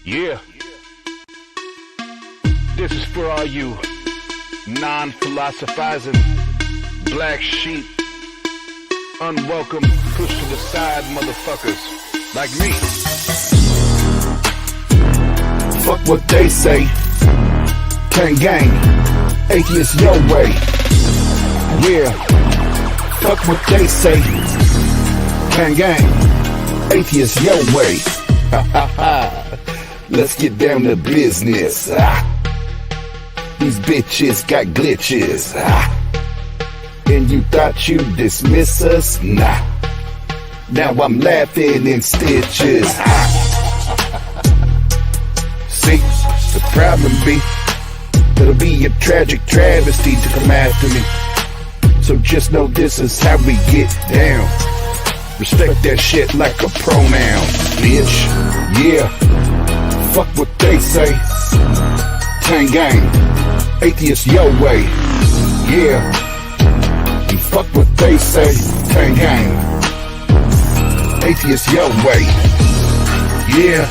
Yeah. This is for all you non-philosophizing black sheep, unwelcome, pushed to the side motherfuckers like me. Fuck what they say. Gang gang, atheist your way. Yeah. Fuck what they say. Gang gang, atheist your way. Let's get down to business. These bitches got glitches. And you thought you'd dismiss us? Nah. Now I'm laughing in stitches. See, the problem be, it'll be a tragic travesty to come after me. So just know this is how we get down. Respect that shit like a pronoun, bitch. Yeah. Fuck what they say. Gang gang, atheist your way. Yeah. And fuck what they say. Gang gang, atheist your way. Yeah.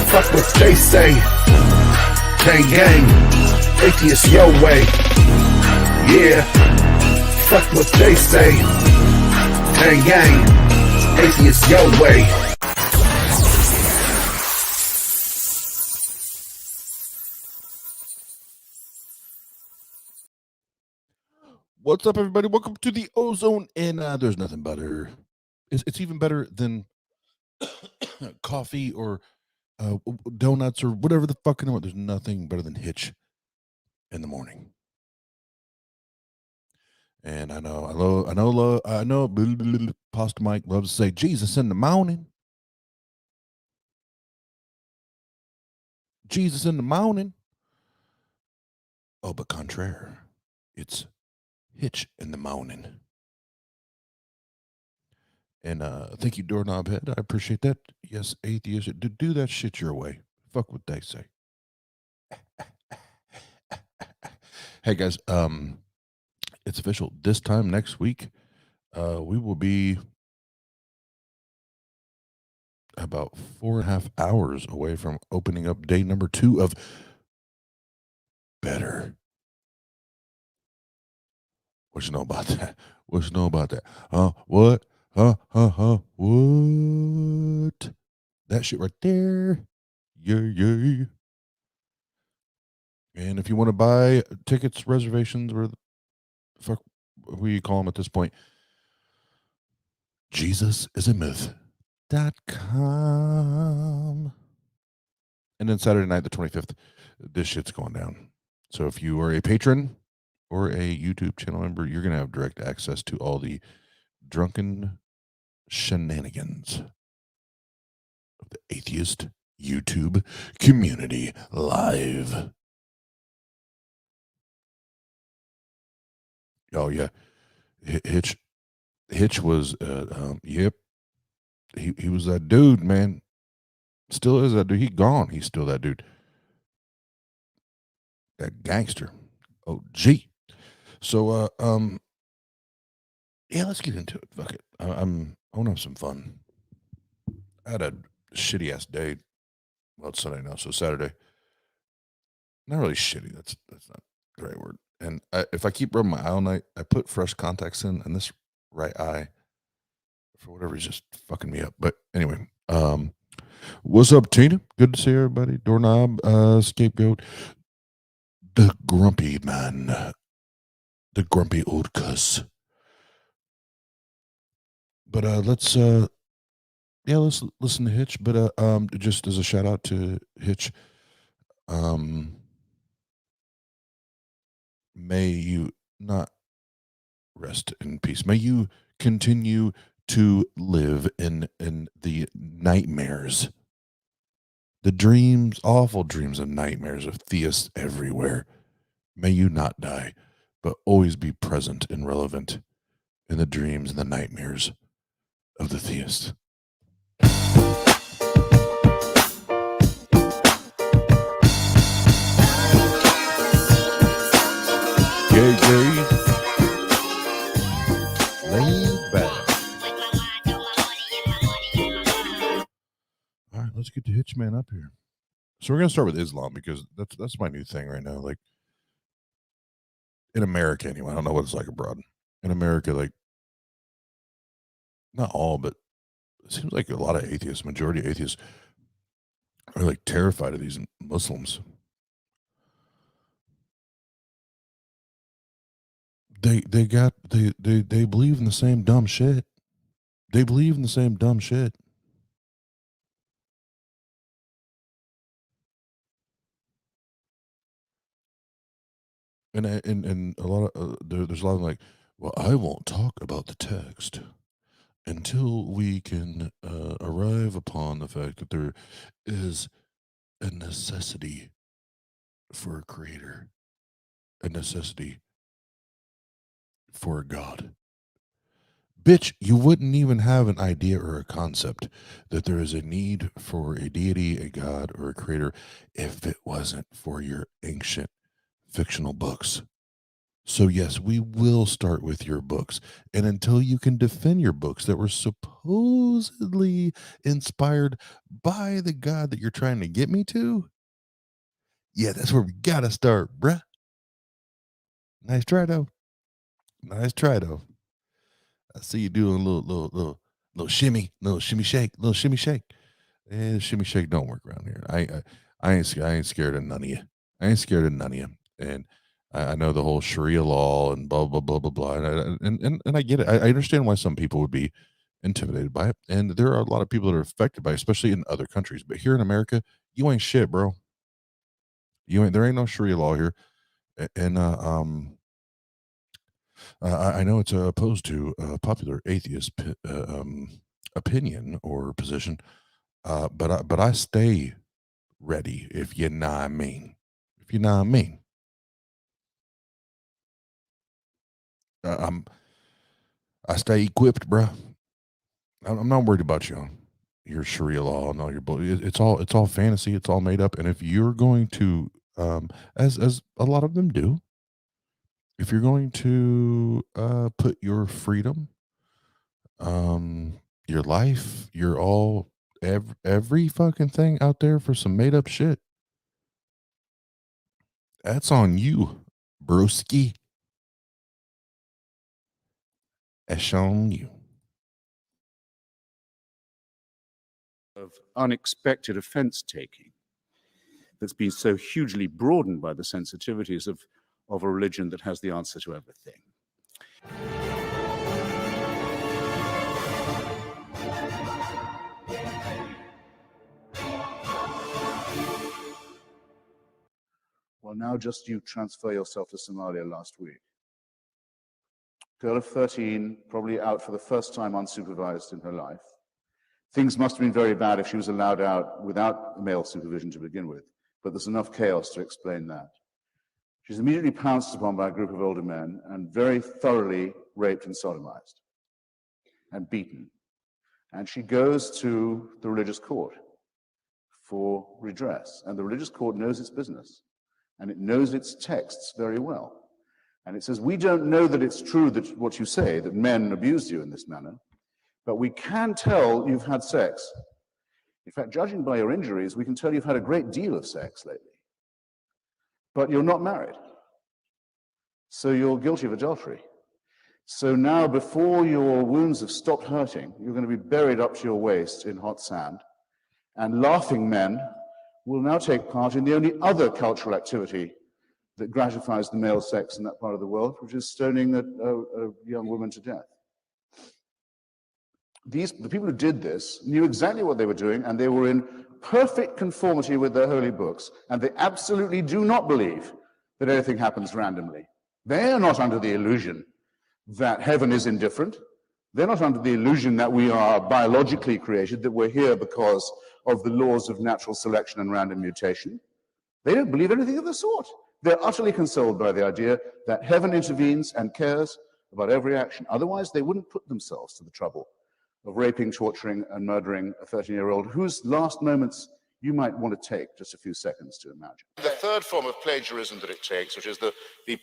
Fuck what they say. Gang gang, atheist your way. Yeah. Fuck what they say. Gang gang, atheist your way. What's up, everybody? Welcome to the Ozone, and there's nothing better. It's even better than coffee or donuts or whatever the fuck you know. There's nothing better than Hitch in the morning. And I know, Pasta Mike loves to say Jesus in the morning. Jesus in the morning. Oh, but contraire, it's Hitch in the morning. And thank you, Doorknob Head. I appreciate that. Yes, atheist, do that shit your way. Fuck what they say. Hey guys, it's official. This time next week, we will be about 4.5 hours away from opening up day number 2 of Better. What you know about that? What you know about that? What? What? That shit right there. Yeah. And if you want to buy tickets, reservations, or the fuck we call them at this point, JesusIsAMyth.com. And then Saturday night, the 25th, this shit's going down. So if you are a patron or a YouTube channel member, you're going to have direct access to all the drunken shenanigans of the atheist YouTube community live. Oh yeah, Hitch was yep, he was that dude, man. Still is that dude. He gone. He's still that dude. That gangster. Oh gee. So yeah, let's get into it. Fuck it. I want to have some fun. I had a shitty ass day. Well, it's Sunday now, so Saturday. Not really shitty. That's not the right word. And if I keep rubbing my eye all night, I put fresh contacts in, and this right eye, for whatever, is just fucking me up. But anyway, what's up, Tina? Good to see everybody. Doorknob, Scapegoat, the grumpy man, the grumpy old cuss. But let's listen to Hitch. But just as a shout out to Hitch, may you not rest in peace. May you continue to live in the nightmares, the dreams, awful dreams and nightmares of theists everywhere. May you not die, but always be present and relevant in the dreams and the nightmares of the theists. Gay. Laid back. All right, let's get the Hitchman up here. So we're gonna start with Islam because that's my new thing right now. Like in America, anyway. I don't know what it's like abroad. In America, like not all, but it seems like a lot of atheists, majority of atheists, are like terrified of these Muslims. They believe in the same dumb shit. They believe in the same dumb shit. And a lot of there's a lot of like, well, I won't talk about the text until we can arrive upon the fact that there is a necessity for a creator, a necessity for a God. Bitch, you wouldn't even have an idea or a concept that there is a need for a deity, a God, or a creator if it wasn't for your ancient fictional books. So, yes, we will start with your books. And until you can defend your books that were supposedly inspired by the God that you're trying to get me to, yeah, that's where we gotta start, bruh. Nice try, though. Nice try, though. I see you doing a little shimmy, little shimmy shake, little shimmy shake. And shimmy shake don't work around here. I ain't scared of none of you. I ain't scared of none of you. And I know the whole Sharia law and blah blah blah blah blah. And I get it. I understand why some people would be intimidated by it. And there are a lot of people that are affected by it, especially in other countries. But here in America, you ain't shit, bro. There ain't no Sharia law here. And I know it's opposed to popular atheist opinion or position, but I stay ready, if you know what I mean. If you know what I mean. I'm I stay equipped, bruh. I'm not worried about your Sharia law and all your it's all fantasy. It's all made up. And if you're going to, as a lot of them do, if you're going to put your freedom, your life, every fucking thing out there for some made up shit, that's on you, broski. That's on you. Of unexpected offense taking that's been so hugely broadened by the sensitivities of a religion that has the answer to everything. Well, now just you transfer yourself to Somalia last week. Girl of 13, probably out for the first time unsupervised in her life. Things must have been very bad if she was allowed out without male supervision to begin with, but there's enough chaos to explain that. She's immediately pounced upon by a group of older men and very thoroughly raped and sodomized and beaten. And she goes to the religious court for redress. And the religious court knows its business, and it knows its texts very well. And it says, we don't know that it's true that what you say, that men abused you in this manner, but we can tell you've had sex. In fact, judging by your injuries, we can tell you've had a great deal of sex lately. But you're not married. So you're guilty of adultery. So now, before your wounds have stopped hurting, you're going to be buried up to your waist in hot sand. And laughing men will now take part in the only other cultural activity that gratifies the male sex in that part of the world, which is stoning a young woman to death. The people who did this knew exactly what they were doing, and they were in perfect conformity with their holy books, and they absolutely do not believe that anything happens randomly. They are not under the illusion that heaven is indifferent. They're not under the illusion that we are biologically created, that we're here because of the laws of natural selection and random mutation. They don't believe anything of the sort. They're utterly consoled by the idea that heaven intervenes and cares about every action. Otherwise, they wouldn't put themselves to the trouble of raping, torturing, and murdering a 13-year-old whose last moments you might want to take just a few seconds to imagine. The third form of plagiarism that it takes, which is the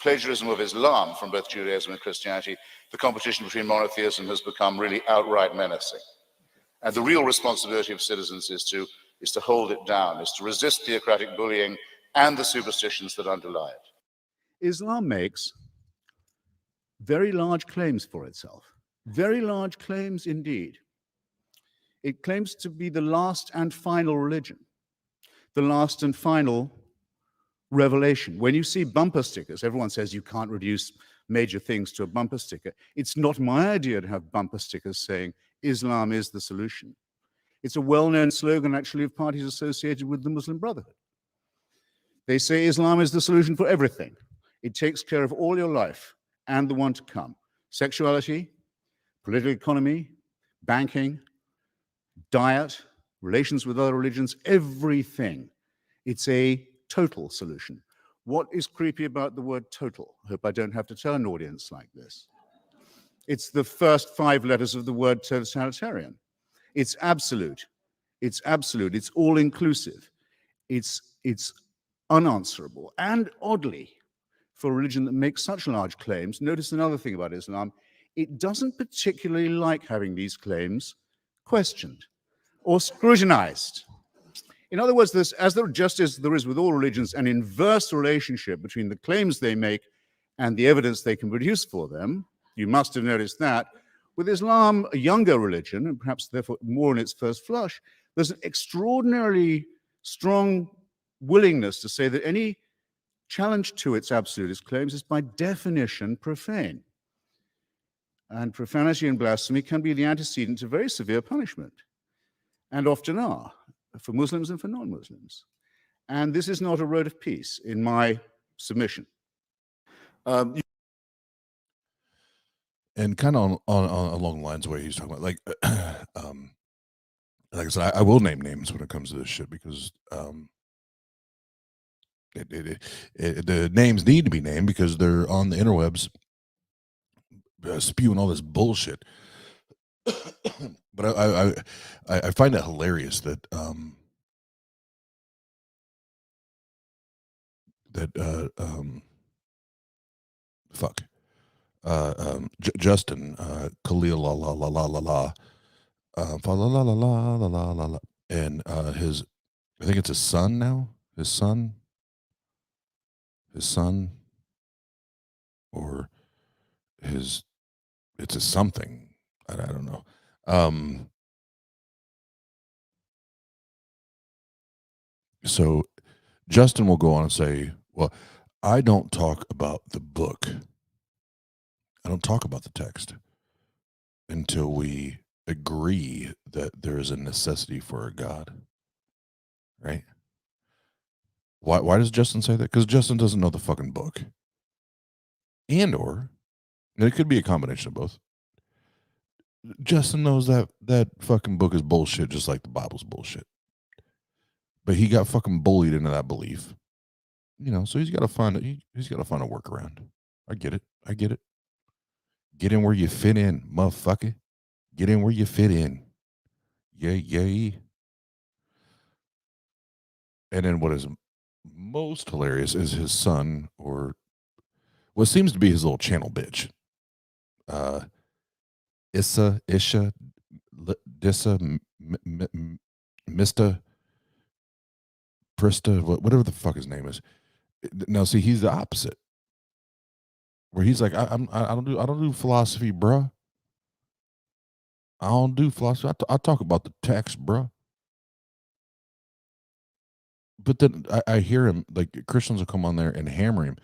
plagiarism of Islam from both Judaism and Christianity, the competition between monotheism has become really outright menacing. And the real responsibility of citizens is to is to hold it down, is to resist theocratic bullying and the superstitions that underlie it. Islam makes very large claims for itself, very large claims indeed. It claims to be the last and final religion, the last and final revelation. When you see bumper stickers, everyone says you can't reduce major things to a bumper sticker. It's not my idea to have bumper stickers saying Islam is the solution. It's a well-known slogan actually of parties associated with the Muslim Brotherhood. They say Islam is the solution for everything. It takes care of all your life and the one to come. Sexuality, political economy, banking, diet, relations with other religions, everything. It's a total solution. What is creepy about the word total? I hope I don't have to tell an audience like this. It's the first 5 letters of the word totalitarian. It's absolute. It's absolute. It's all-inclusive. It's unanswerable. And oddly, for a religion that makes such large claims, notice another thing about Islam, it doesn't particularly like having these claims questioned or scrutinized. In other words, just as there is with all religions an inverse relationship between the claims they make and the evidence they can produce for them, you must have noticed that. With Islam, a younger religion, and perhaps therefore more in its first flush, there's an extraordinarily strong willingness to say that any challenge to its absolutist claims is by definition profane. And profanity and blasphemy can be the antecedent to very severe punishment, and often are, for Muslims and for non-Muslims. And this is not a road of peace, in my submission. And kind of along the lines of what he's talking about, like I said, I will name names when it comes to this shit because the names need to be named because they're on the interwebs spewing all this bullshit. But I find it hilarious that Justin Khalil la la la la la la fa la la la la la la la la, and his, I think it's his son now, his son, or his, it's a something, I don't know. So Justin will go on and say, well, I don't talk about the book. I don't talk about the text until we agree that there is a necessity for a God. Right? Why does Justin say that? Because Justin doesn't know the fucking book. And it could be a combination of both. Justin knows that fucking book is bullshit, just like the Bible's bullshit. But he got fucking bullied into that belief. So he's got to find a workaround. I get it. Get in where you fit in, motherfucker. Get in where you fit in. Yay. And then what is most hilarious is his son, or what seems to be his little channel bitch. Isha, Dissa, Mr. Prista, whatever the fuck his name is. Now, see, he's the opposite. Where he's like, I don't do philosophy, bruh. I don't do philosophy. I talk about the text, bruh. But then I hear him, like, Christians will come on there and hammer him,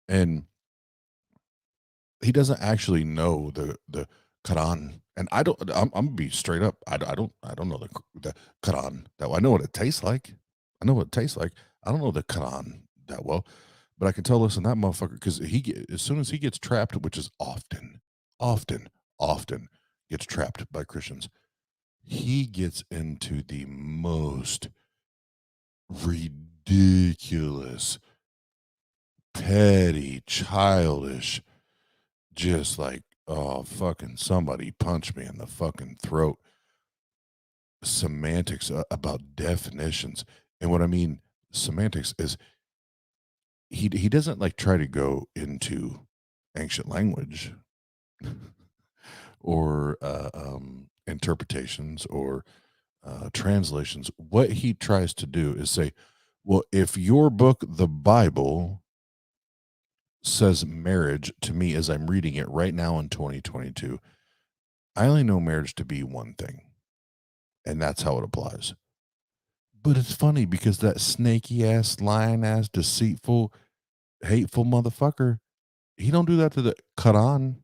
and he doesn't actually know the Quran. And I'm gonna be straight up. I don't know the Quran that well. I know what it tastes like. I know what it tastes like. I don't know the Quran that well, but I can tell, listen, that motherfucker, because as soon as he gets trapped, which is often gets trapped by Christians, he gets into the most ridiculous, petty, childish, just like, oh, fucking somebody punch me in the fucking throat semantics about definitions. And what I mean semantics is he doesn't like try to go into ancient language or interpretations or translations, what he tries to do is say, well, if your book, the Bible, says marriage to me as I'm reading it right now in 2022, I only know marriage to be one thing, and that's how it applies. But it's funny because that snaky ass, lying ass, deceitful, hateful motherfucker, he don't do that to the Quran.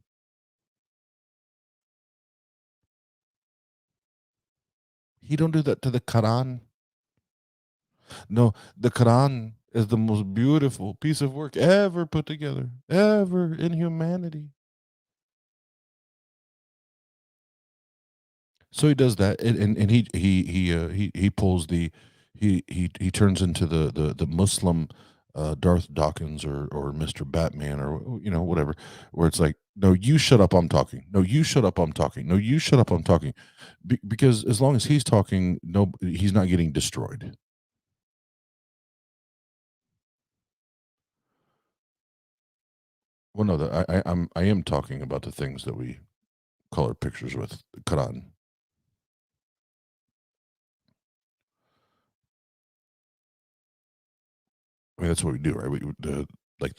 He don't do that to the Quran. No, the Quran is the most beautiful piece of work ever put together, ever in humanity. So he does that, and he pulls he turns into the Muslim Darth Dawkins or Mr. Batman or whatever, where it's like, no, you shut up, I'm talking. No, you shut up, I'm talking. No, you shut up, I'm talking. Because as long as he's talking, no, he's not getting destroyed. Well, no, I am talking about the things that we color pictures with the Quran. I mean, that's what we do, right? Like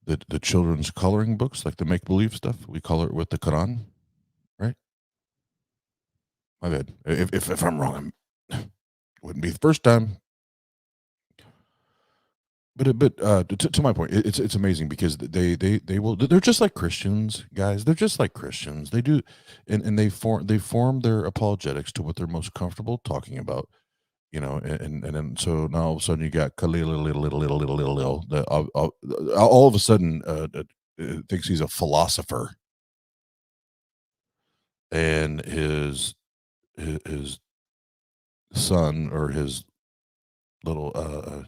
the children's coloring books, like the make believe stuff. We color it with the Quran, right? My bad. If I'm wrong, wouldn't be the first time. But to my point, it's amazing because they will, they're just like Christians, guys. They're just like Christians. They do, and they form their apologetics to what they're most comfortable talking about. And then so now all of a sudden you got Khalil that all of a sudden thinks he's a philosopher, and his son or his little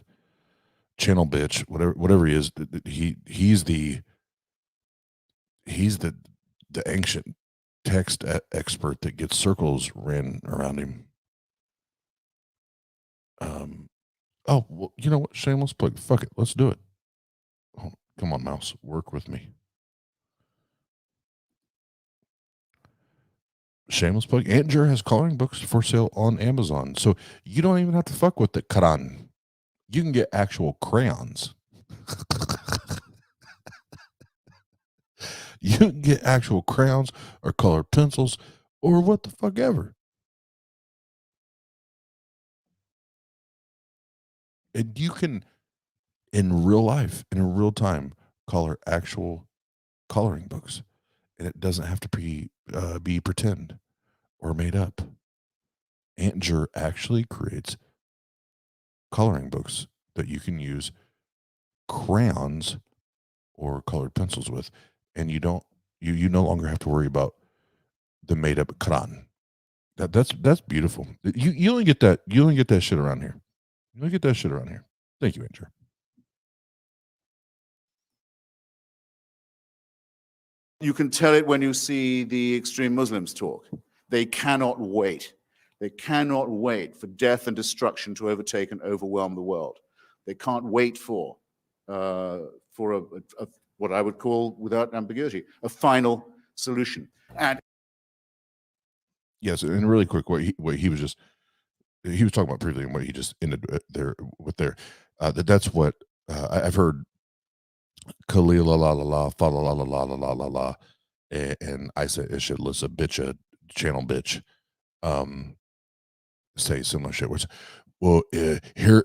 channel bitch, whatever he is, he's the ancient text expert that gets circles ran around him. Oh, well, you know what? Shameless plug. Fuck it. Let's do it. Oh, come on, mouse. Work with me. Shameless plug. Aunt Jer has coloring books for sale on Amazon. So you don't even have to fuck with the Quran. You can get actual crayons. You can get actual crayons or colored pencils or what the fuck ever. And you can, in real life, in real time, color actual coloring books. And it doesn't have to be pretend or made up. Aunt Jer actually creates coloring books that you can use crayons or colored pencils with, and you no longer have to worry about the made up Quran. That's beautiful. You only get that shit around here. You only get that shit around here. Thank you, Andrew. You can tell it when you see the extreme Muslims talk. They cannot wait. They cannot wait for death and destruction to overtake and overwhelm the world. They can't wait for what I would call, without ambiguity, a final solution. And yes, and really quick, what he was talking about previously, and what he just ended there with that's what I've heard. Khalil la la la la fa la la la la la la la, and I said it should list a bitch a channel bitch, say similar shit. Which, well, here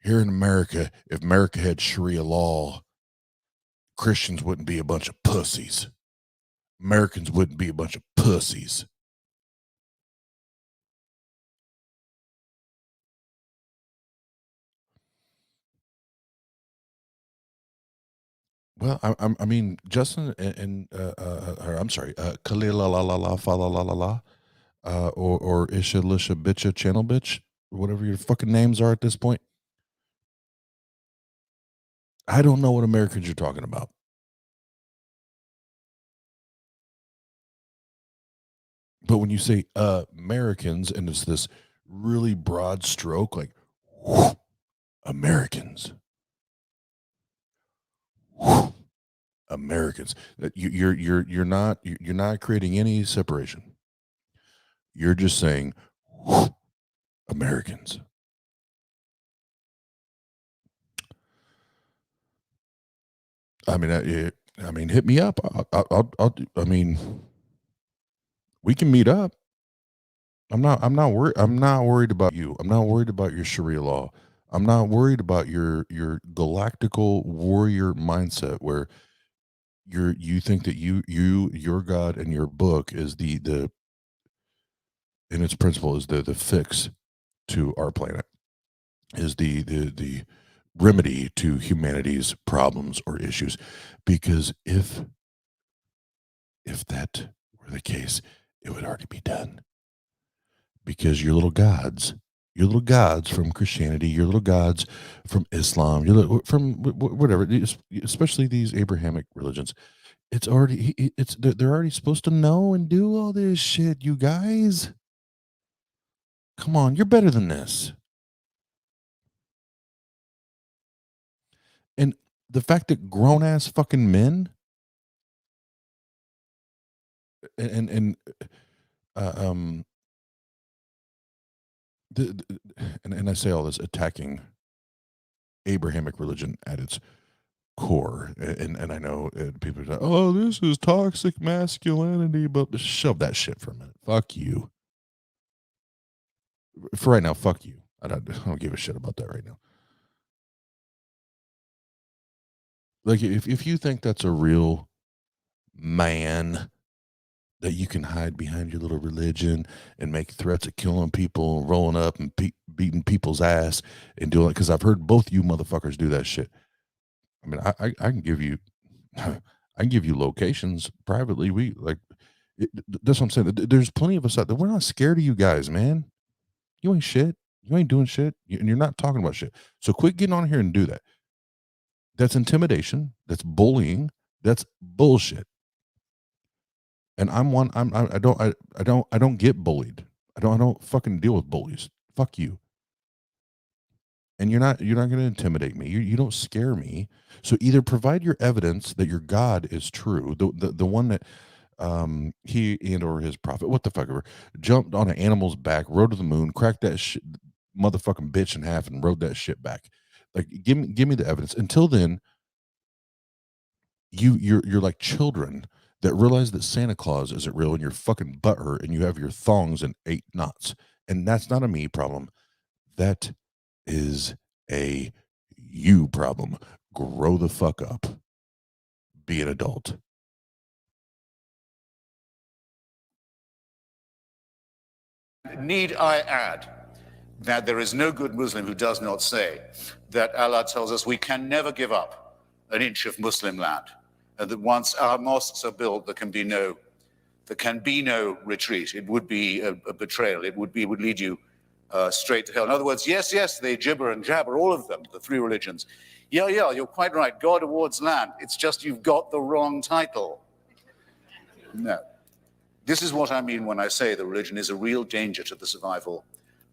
in America, if America had Sharia law, Christians wouldn't be a bunch of pussies. Americans wouldn't be a bunch of pussies. Well, I mean, Justin and or I'm sorry, Khalil la la la la fa la la la la, or Isha Lisha Bitcha Channel Bitch, whatever your fucking names are at this point. I don't know what Americans you're talking about. But when you say Americans, and it's this really broad stroke, like whoosh, Americans, whoosh, Americans, that you're not creating any separation. You're just saying, Americans. I mean, hit me up. I mean, we can meet up. I'm not worried. I'm not worried about you. I'm not worried about your Sharia law. I'm not worried about your galactical warrior mindset where you think that your God and your book is the in its principle is the fix to our planet, is the remedy to humanity's problems or issues. Because if that were the case, it would already be done. Because your little gods from Christianity, your little gods from Islam, from whatever, especially these Abrahamic religions, they're already supposed to know and do all this shit. You guys, come on, you're better than this. And the fact that grown ass fucking men and and I say all this attacking Abrahamic religion at its core, and I know people say, "Oh, this is toxic masculinity," but shove that shit for a minute. Fuck you. For right now, fuck you. I don't give a shit about that right now. Like, if you think that's a real man, that you can hide behind your little religion and make threats of killing people and rolling up and beating people's ass and doing it, because I've heard both you motherfuckers do that shit. I mean, I can give you I can give you locations privately. That's what I'm saying. There's plenty of us out there. We're not scared of you guys, man. You ain't shit. You ain't doing shit, and you're not talking about shit. So quit getting on here and do that. That's intimidation. That's bullying. That's bullshit. And I don't get bullied. I don't fucking deal with bullies. Fuck you. And you're not going to intimidate me. You don't scare me. So either provide your evidence that your God is true, the one that he and or his prophet, what the fuck ever, jumped on an animal's back, rode to the moon, cracked that shit, motherfucking bitch in half, and rode that shit back. Like, give me the evidence. Until then, you're like children that realize that Santa Claus isn't real, and you're fucking butthurt, and you have your thongs in 8 knots. And that's not a me problem. That is a you problem. Grow the fuck up. Be an adult. Need I add that there is no good Muslim who does not say that Allah tells us we can never give up an inch of Muslim land, and that once our mosques are built, there can be no retreat. It would be a betrayal. It would lead you straight to hell. In other words, yes, they gibber and jabber, all of them, the 3 religions. Yeah, you're quite right. God awards land. It's just you've got the wrong title. No. This is what I mean when I say the religion is a real danger to the survival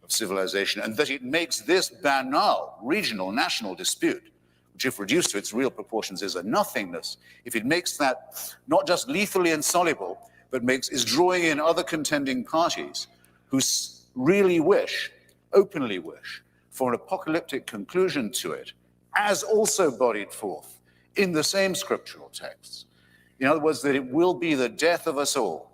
of civilization, and that it makes this banal regional national dispute, which if reduced to its real proportions is a nothingness, if it makes that not just lethally insoluble, but is drawing in other contending parties who really openly wish, for an apocalyptic conclusion to it, as also bodied forth in the same scriptural texts. In other words, that it will be the death of us all,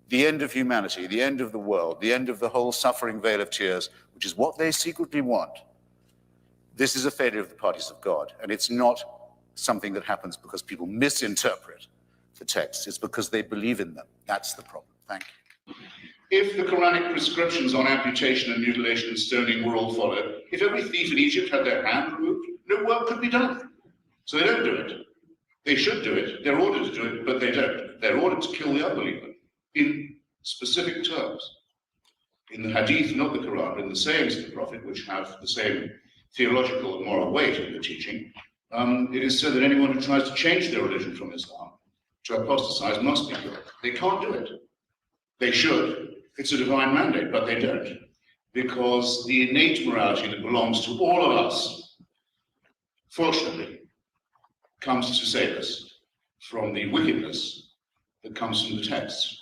the end of humanity, the end of the world, the end of the whole suffering veil of tears, which is what they secretly want. This is a failure of the parties of God, and it's not something that happens because people misinterpret the texts. It's because they believe in them. That's the problem. Thank you. If the Quranic prescriptions on amputation and mutilation and stoning were all followed, if every thief in Egypt had their hand removed, no work could be done. So they don't do it. They should do it. They're ordered to do it, but they don't. They're ordered to kill the unbeliever in specific terms. In the Hadith, not the Quran, but in the sayings of the Prophet, which have the same theological and moral weight in the teaching, it is said that anyone who tries to change their religion from Islam, to apostatize, must be killed. They can't do it. They should. It's a divine mandate, but they don't. Because the innate morality that belongs to all of us, fortunately, comes to save us from the wickedness that comes from the texts.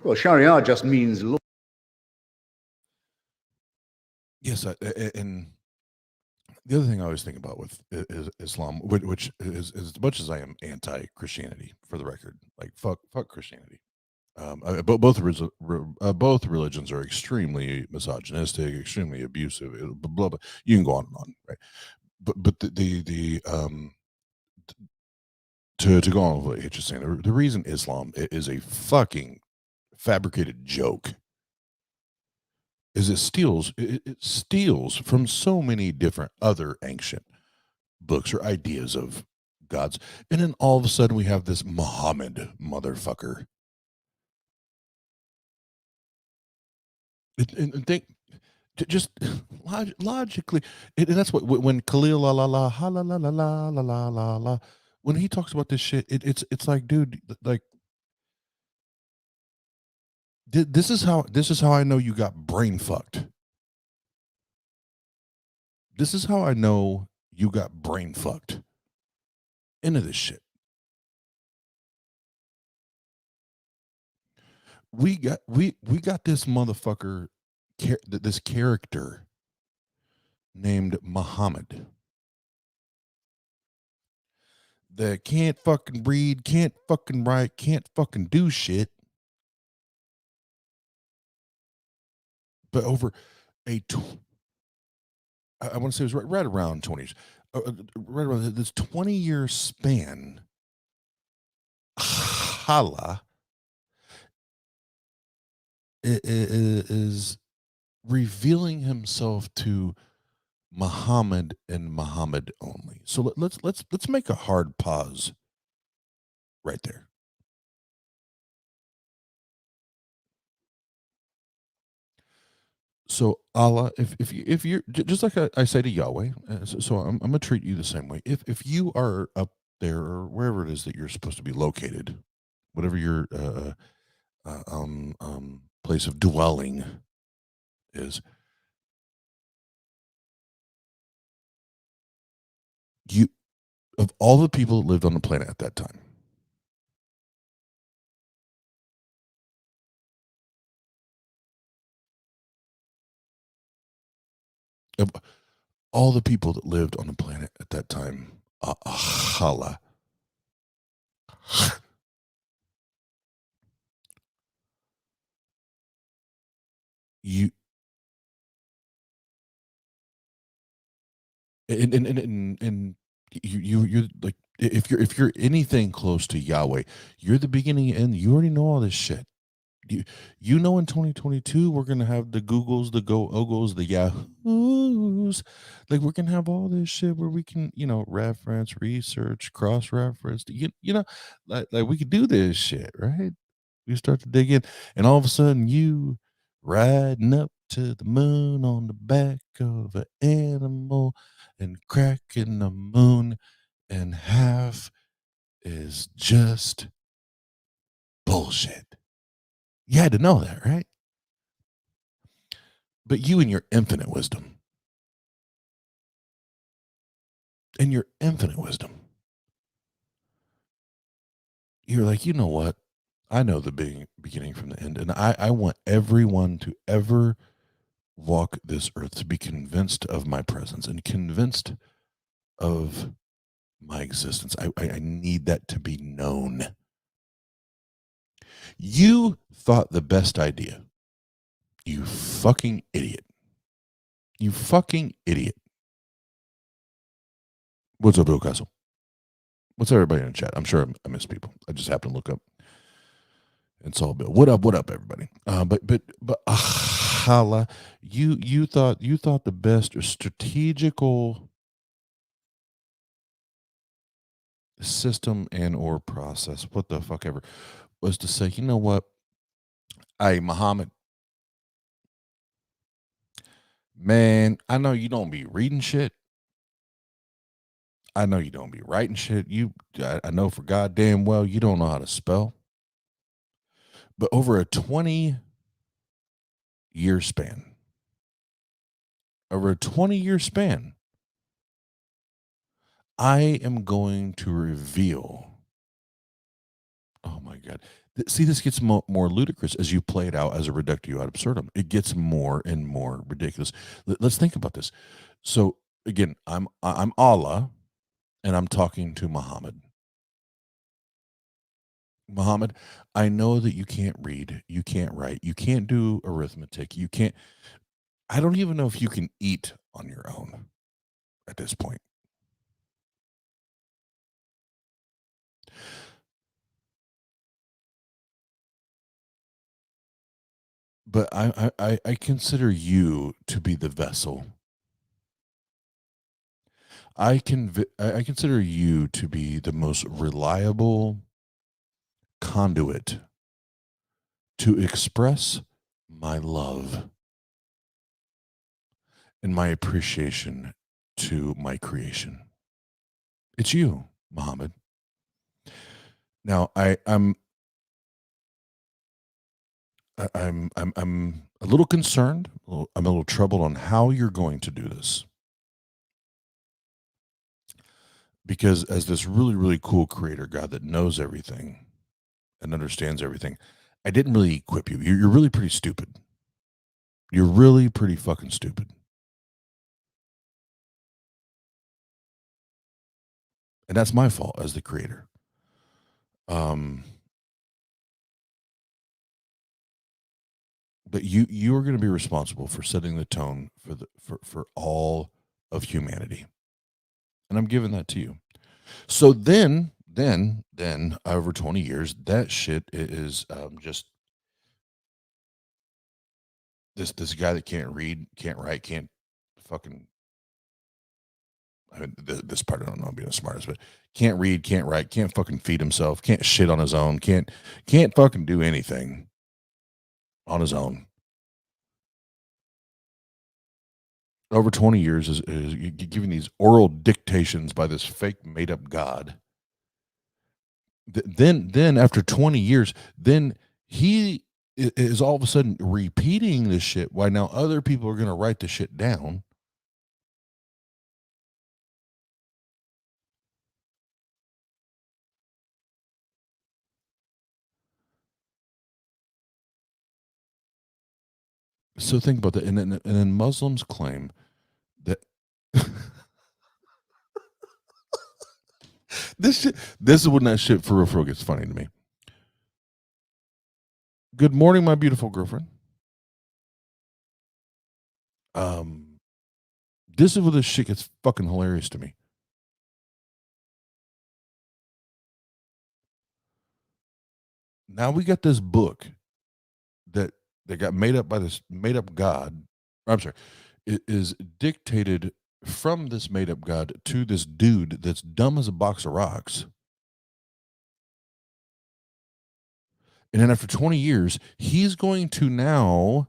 Well, Sharia just means law. Yes, and the other thing I always think about with is Islam, which is as much as I am anti-Christianity, for the record, like fuck Christianity. Both religions are extremely misogynistic, extremely abusive. Blah, blah, blah. You can go on and on, right? But to go on with what Hitch is saying, the reason Islam is a fucking fabricated joke is it steals from so many different other ancient books or ideas of gods, and then all of a sudden we have this Muhammad motherfucker. And think just logically, and that's what when Khalil la la la ha la la la la la la la la, when he talks about this shit, it's like, dude, like this is how I know you got brain fucked. This is how I know you got brain fucked into this shit. We got this motherfucker, this character named Muhammad that can't fucking read, can't fucking write, can't fucking do shit. But over I want to say it was right around 20 years, right around this 20-year span, Allah is revealing himself to Muhammad and Muhammad only. So let's make a hard pause right there. So Allah, if you're just like I say to Yahweh, so I'm gonna treat you the same way. If you are up there or wherever it is that you're supposed to be located, whatever your place of dwelling is, you of all the people that lived on the planet at that time, of all the people that lived on the planet at that time, Allah, you and you're like, if you're anything close to Yahweh, you're the beginning and you already know all this shit. You know, in 2022 we're gonna have the Googles, the Go Ogles, the Yahoos. Like, we're gonna have all this shit where we can, reference, research, cross reference. Like we could do this shit, right? We start to dig in, and all of a sudden you riding up to the moon on the back of an animal and cracking the moon in half is just bullshit. You had to know that, right? But you, in your infinite wisdom, you're like, you know what? I know the beginning from the end, and I want everyone to ever walk this earth to be convinced of my presence and convinced of my existence. I need that to be known. You thought the best idea. You fucking idiot. You fucking idiot. What's up, Bill Castle? What's everybody in the chat? I'm sure I miss people. I just happened to look up and saw Bill. What up, everybody? But Hala, you thought the best strategical system and or process, what the fuck ever, was to say, you know what? Hey, Muhammad, man, I know you don't be reading shit. I know you don't be writing shit. I know for goddamn well you don't know how to spell. But over a 20-year span, I am going to reveal, oh my God, See, this gets more ludicrous as you play it out as a reductio ad absurdum. It gets more and more ridiculous. Let's think about this. So again, I'm Allah, and I'm talking to Muhammad. Muhammad, I know that you can't read, you can't write, you can't do arithmetic, you can't. I don't even know if you can eat on your own at this point. But I consider you to be the vessel. I consider you to be the most reliable conduit to express my love and my appreciation to my creation. It's you, Muhammad. Now I'm a little concerned. I'm a little troubled on how you're going to do this. Because as this really, really cool creator God that knows everything and understands everything, I didn't really equip you. You're really pretty stupid. You're really pretty fucking stupid. And that's my fault as the creator. But you are going to be responsible for setting the tone for all of humanity. And I'm giving that to you. So then over 20 years, that shit is just this guy that can't read, can't write, can't fucking. I mean, this part I don't know, I'm being the smartest, but can't read, can't write, can't fucking feed himself, can't shit on his own, can't fucking do anything on his own. Over 20 years is giving these oral dictations by this fake made up God. Then after 20 years, then he is all of a sudden repeating this shit. Why now other people are going to write the shit down. So think about that. And then Muslims claim that this is when that shit for real gets funny to me. Good morning, my beautiful girlfriend. This is where this shit gets fucking hilarious to me. Now we got this book that got made up by this made up God. I'm sorry, it is dictated from this made up God to this dude that's dumb as a box of rocks. And then after 20 years, he's going to now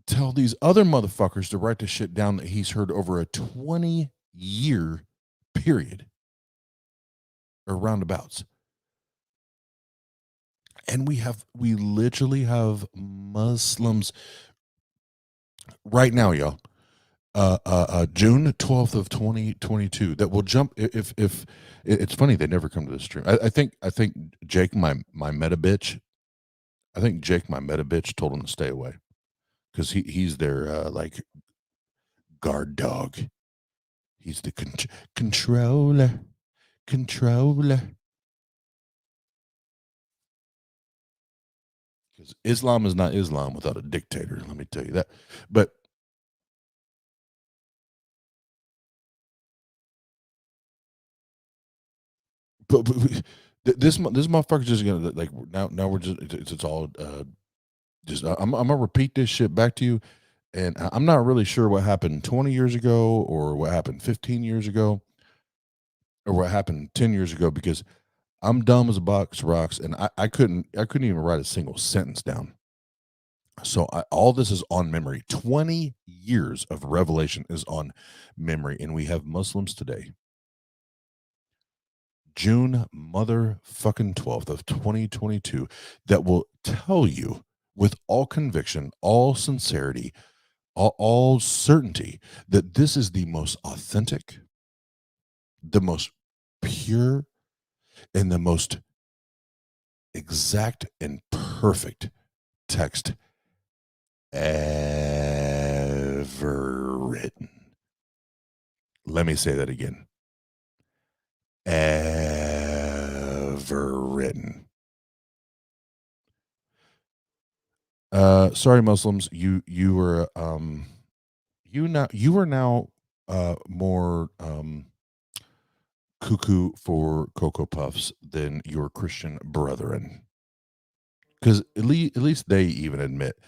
tell these other motherfuckers to write the shit down that he's heard over a 20-year period or roundabouts. And we literally have Muslims right now, y'all. June 12th of 2022 that will jump if it's funny they never come to this stream. I think Jake my meta bitch. I think Jake my meta bitch told him to stay away because he's their like guard dog. He's the controller. Because Islam is not Islam without a dictator. Let me tell you that. But this motherfucker's just gonna like now we're just it's all just I'm gonna repeat this shit back to you, and I'm not really sure what happened 20 years ago or what happened 15 years ago or what happened 10 years ago because I'm dumb as a box of rocks and I couldn't even write a single sentence down. So all this is on memory. 20 years of revelation is on memory, and we have Muslims today. June motherfucking 12th of 2022 that will tell you with all conviction, all sincerity, all certainty that this is the most authentic, the most pure, in the most exact and perfect text ever written. Let me say that again. Ever written. Sorry, Muslims, you were you are now more cuckoo for Cocoa Puffs than your Christian brethren. Because at least they even admit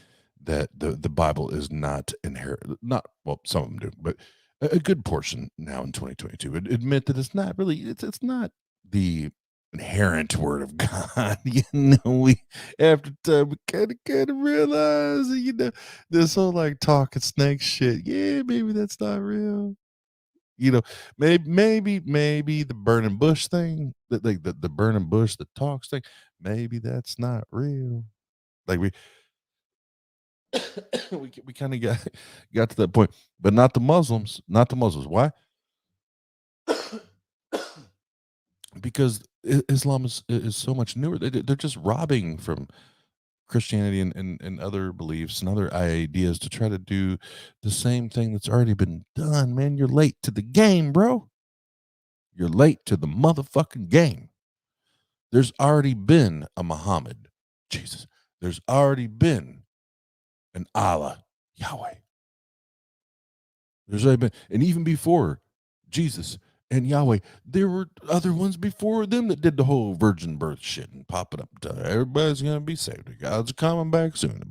that the Bible is not inherent. Not well, some of them do, but a good portion now in 2022 would admit that it's not really it's not the inherent word of God. You know, we after time we kind of realize that, you know, this whole like talking snake shit. Yeah, maybe that's not real. You know, maybe the burning bush thing, the burning bush that talks thing, maybe that's not real. Like we kind of got to that point, but not the Muslims, not the Muslims. Why? Because Islam is so much newer. They're just robbing from Christianity and other beliefs and other ideas to try to do the same thing that's already been done. Man, you're late to the game, bro. You're late to the motherfucking game. There's already been a Muhammad, Jesus. There's already been an Allah, Yahweh. There's already been, and even before Jesus and Yahweh, there were other ones before them that did the whole virgin birth shit and pop it up to everybody's gonna be saved. God's coming back soon.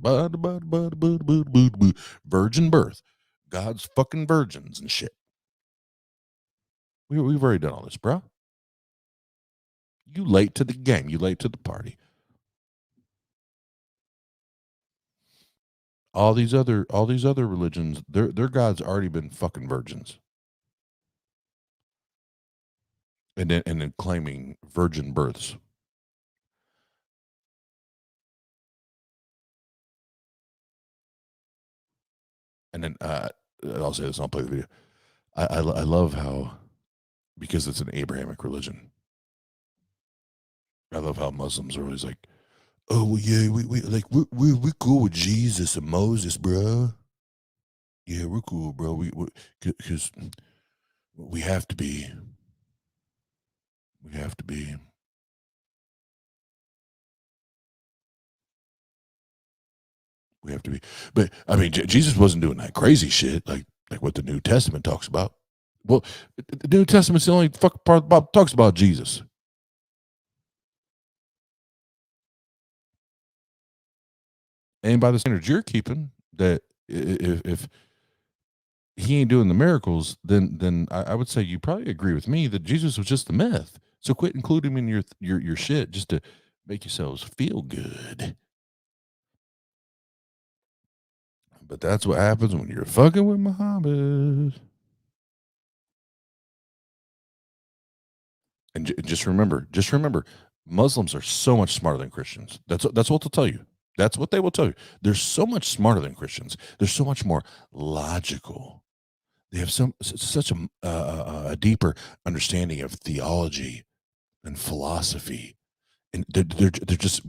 Virgin birth. God's fucking virgins and shit. We've already done all this, bro. You late to the game. You late to the party. All these other religions, their God's already been fucking virgins. And then claiming virgin births. And then I'll say this, I'll play the video. I love how, because it's an Abrahamic religion, I love how Muslims are always like, oh well, yeah, we cool with Jesus and Moses, bro. Yeah, we're cool, bro. Because we have to be. We have to be. We have to be. But I mean, Jesus wasn't doing that crazy shit like what the New Testament talks about. Well, the New Testament's the only fucking part about talks about Jesus. And by the standards you're keeping, that if he ain't doing the miracles, then I would say you probably agree with me that Jesus was just a myth. So quit including him in your shit just to make yourselves feel good. But that's what happens when you're fucking with Muhammad. And just remember, Muslims are so much smarter than Christians. That's what they'll tell you. That's what they will tell you. They're so much smarter than Christians. They're so much more logical. They have such a deeper understanding of theology and philosophy, and they're just,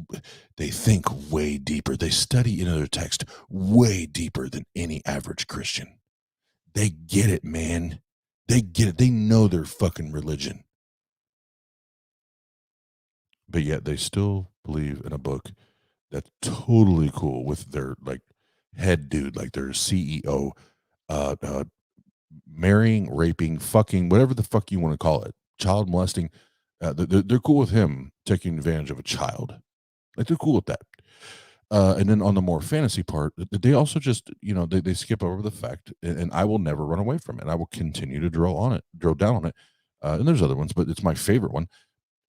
they think way deeper. They study into their text way deeper than any average Christian. They get it, man. They get it. They know their fucking religion. But yet they still believe in a book that's totally cool with their like head dude, like their CEO, marrying, raping, fucking, whatever the fuck you want to call it, child molesting. They're cool with him taking advantage of a child. Like they're cool with that. And then on the more fantasy part, they also just, you know, they skip over the fact, and I will never run away from it. And I will continue to drill down on it. And there's other ones, but it's my favorite one.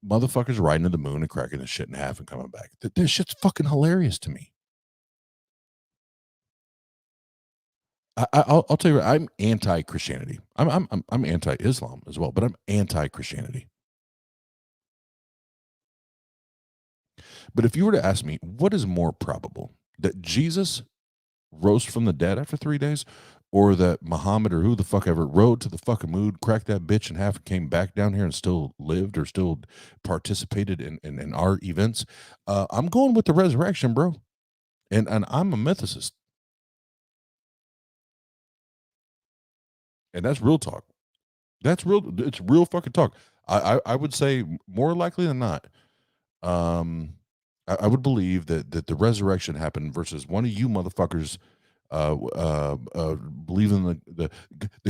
Motherfuckers riding to the moon and cracking this shit in half and coming back. This shit's fucking hilarious to me. I'll tell you what, I'm anti-Christianity. I'm anti-Islam as well, but I'm anti-Christianity. But if you were to ask me, what is more probable, that Jesus rose from the dead after 3 days, or that Muhammad or who the fuck ever rode to the fucking moon, cracked that bitch in half, and came back down here and still lived or still participated in our events. I'm going with the resurrection, bro. And I'm a mythicist. And that's real talk. It's real fucking talk. I would say more likely than not, I would believe that the resurrection happened versus one of you motherfuckers believe in the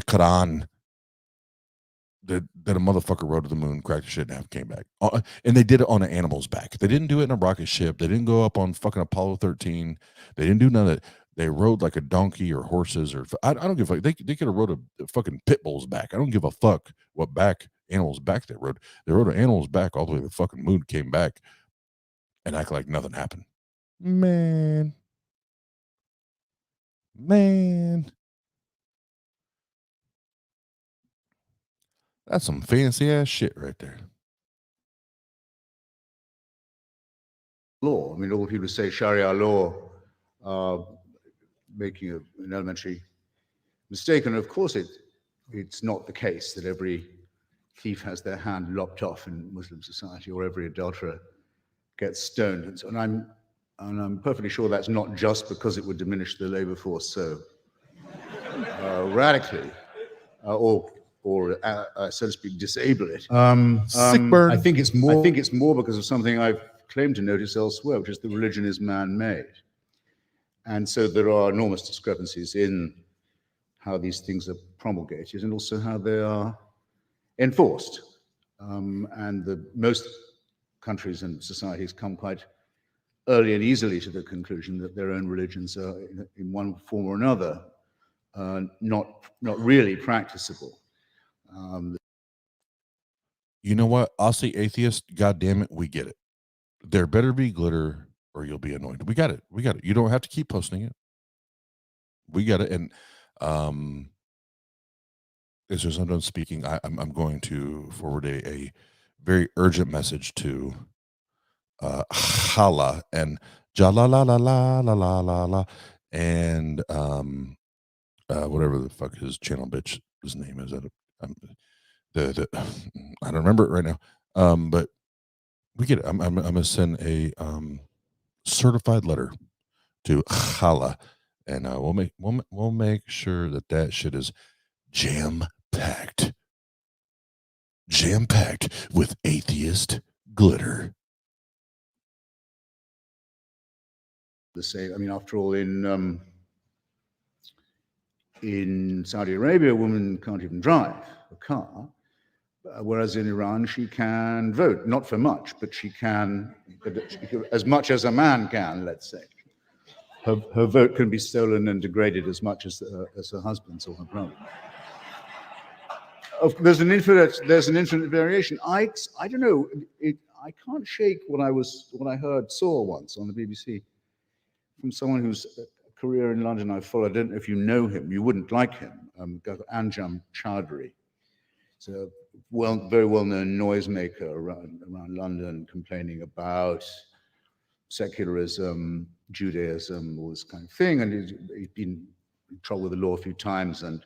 Quran that a motherfucker rode to the moon, cracked the shit in half, came back, and they did it on an animal's back. They didn't do it in a rocket ship. They didn't go up on fucking Apollo 13. They didn't do none of that. They rode like a donkey or horses or I don't give a fuck. They could have rode a fucking pit bull's back. I don't give a fuck what back animal's back they rode. They rode an animal's back all the way to the fucking moon, came back, and act like nothing happened. Man. That's some fancy ass shit right there. Law. I mean, all people say Sharia law are making an elementary mistake, and of course it's not the case that every thief has their hand lopped off in Muslim society or every adulterer gets stoned. And I'm perfectly sure that's not just because it would diminish the labor force so radically, or so to speak, disable it. Sick burn. I think it's more because of something I've claimed to notice elsewhere, which is that religion is man-made, and so there are enormous discrepancies in how these things are promulgated and also how they are enforced. And most countries and societies come quite early and easily to the conclusion that their own religions are, in one form or another, not really practicable. You know what? I'll say atheist. God damn it, we get it. There better be glitter, or you'll be annoyed. We got it. You don't have to keep posting it. We got it. And as soon as I'm done speaking, I'm going to forward a very urgent message to Hala and Jala la la la la la la la and whatever the fuck his channel bitch his name is. I don't remember it right now. But we get it. I'm gonna send a certified letter to Hala, and we'll make sure that shit is jam packed with atheist glitter. The same. I mean, after all, in Saudi Arabia, a woman can't even drive a car, whereas in Iran she can vote, not for much, but she can, as much as a man can, let's say. Her vote can be stolen and degraded as much as her husband's or her brother. There's an infinite variation. I don't know. I can't shake what I saw once on the BBC from someone whose career in London I followed. I don't know if you know him. You wouldn't like him. Anjum Chowdhury. He's a very well-known noisemaker around London, complaining about secularism, Judaism, all this kind of thing. And he's been in trouble with the law a few times. And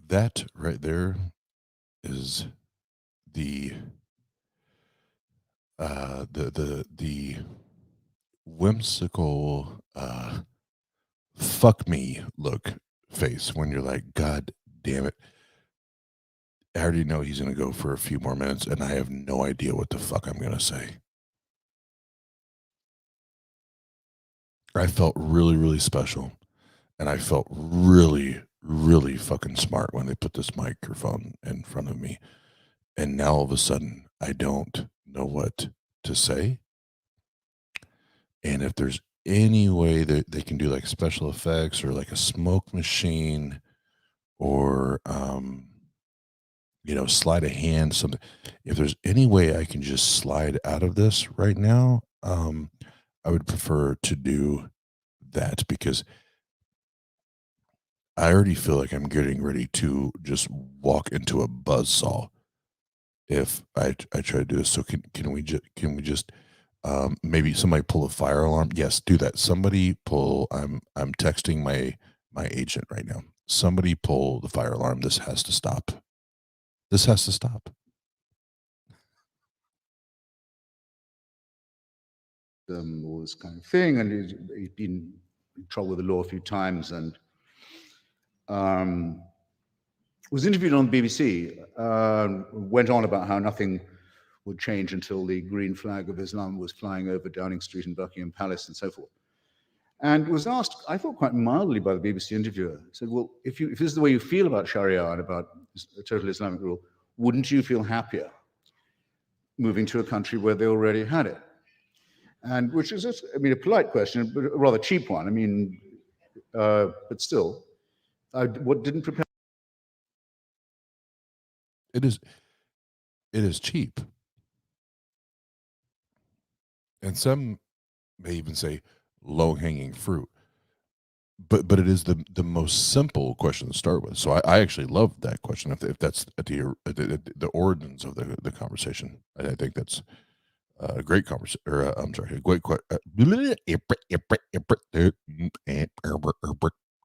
That right there is the whimsical fuck me look face when you're like, God damn it. I already know he's gonna go for a few more minutes and I have no idea what the fuck I'm gonna say. I felt really, really special. And I felt really, really fucking smart when they put this microphone in front of me. And now all of a sudden, I don't know what to say. And if there's any way that they can do like special effects or like a smoke machine or, slide a hand, something, if there's any way I can just slide out of this right now, I would prefer to do that because I already feel like I'm getting ready to just walk into a buzzsaw if I try to do this. So can we just maybe somebody pull a fire alarm? Yes, do that. Somebody pull. I'm texting my agent right now. Somebody pull the fire alarm. This has to stop. This has to stop. All this kind of thing, and he'd been in trouble with the law a few times, and was interviewed on the BBC, went on about how nothing would change until the green flag of Islam was flying over Downing Street and Buckingham Palace and so forth. And was asked, I thought quite mildly by the BBC interviewer, said, well, if this is the way you feel about Sharia and about total Islamic rule, wouldn't you feel happier moving to a country where they already had it? And which is, a polite question, but a rather cheap one. But still, what didn't prepare. It is cheap. And some may even say low-hanging fruit. But it is the most simple question to start with. So I actually love that question. If that's at the origins of the conversation, I think that's a great conversation. Or I'm sorry, a great question.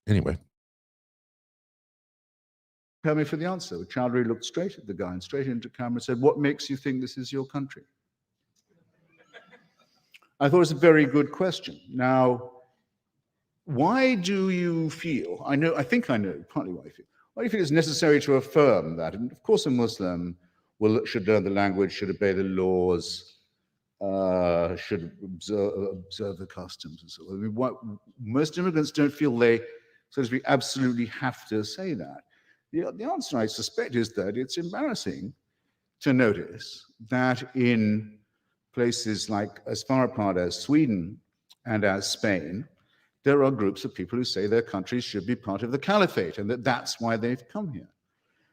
Anyway, Prepare me for the answer. Chowdhury looked straight at the guy and straight into camera and said, what makes you think this is your country? I thought it was a very good question. Now, why do you feel, I think I know partly why you feel, why do you feel it's necessary to affirm that? And of course a Muslim should learn the language, should obey the laws, should observe the customs and so on. Most immigrants don't feel they, so to speak, absolutely have to say that. The answer, I suspect, is that it's embarrassing to notice that in places like as far apart as Sweden and as Spain, there are groups of people who say their countries should be part of the caliphate and that that's why they've come here.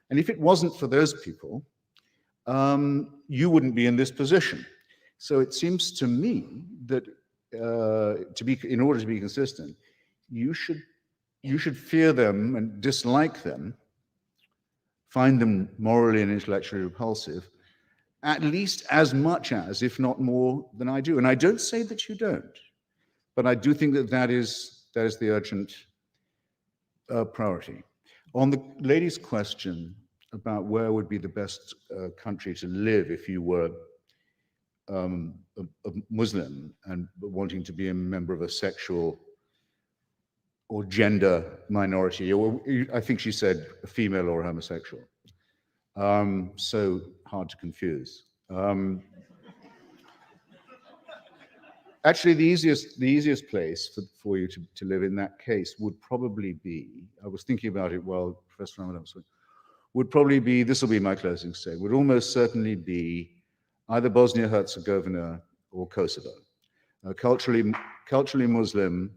And if it wasn't for those people, you wouldn't be in this position. So it seems to me that in order to be consistent, you should fear them and dislike them, find them morally and intellectually repulsive, at least as much as, if not more than I do. And I don't say that you don't, but I do think that is the urgent priority. On the lady's question about where would be the best country to live if you were a Muslim and wanting to be a member of a sexual or gender minority, or I think she said a female or homosexual. So hard to confuse. Actually, the easiest place for you to live in that case would probably be, I was thinking about it while Professor Ramadan was talking, would probably be, this will be my closing statement, would almost certainly be either Bosnia-Herzegovina or Kosovo. Culturally Muslim,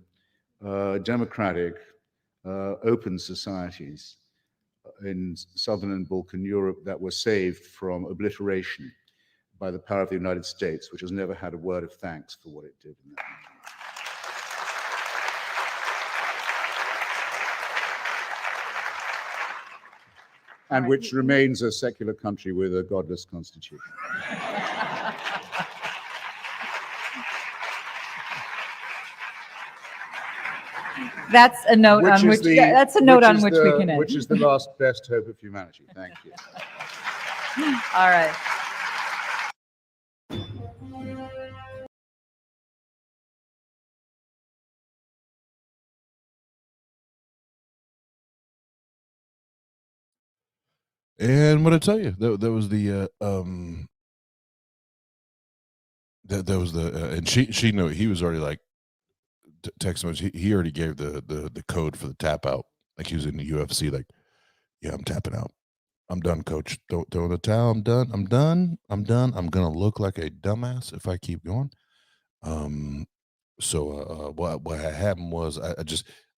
democratic, open societies in Southern and Balkan Europe that were saved from obliteration by the power of the United States, which has never had a word of thanks for what it did in that. And which remains a secular country with a godless constitution. That's a note on which we can end. Which is the last best hope of humanity. Thank you. All right. and what I tell you, that was the that was the and she knew he was already like text message. He already gave the code for the tap out, like he was in the UFC. Like, yeah, I'm tapping out. I'm done, coach. Don't throw the towel. I'm done. I'm done. I'm done. I'm gonna look like a dumbass if I keep going. So what happened was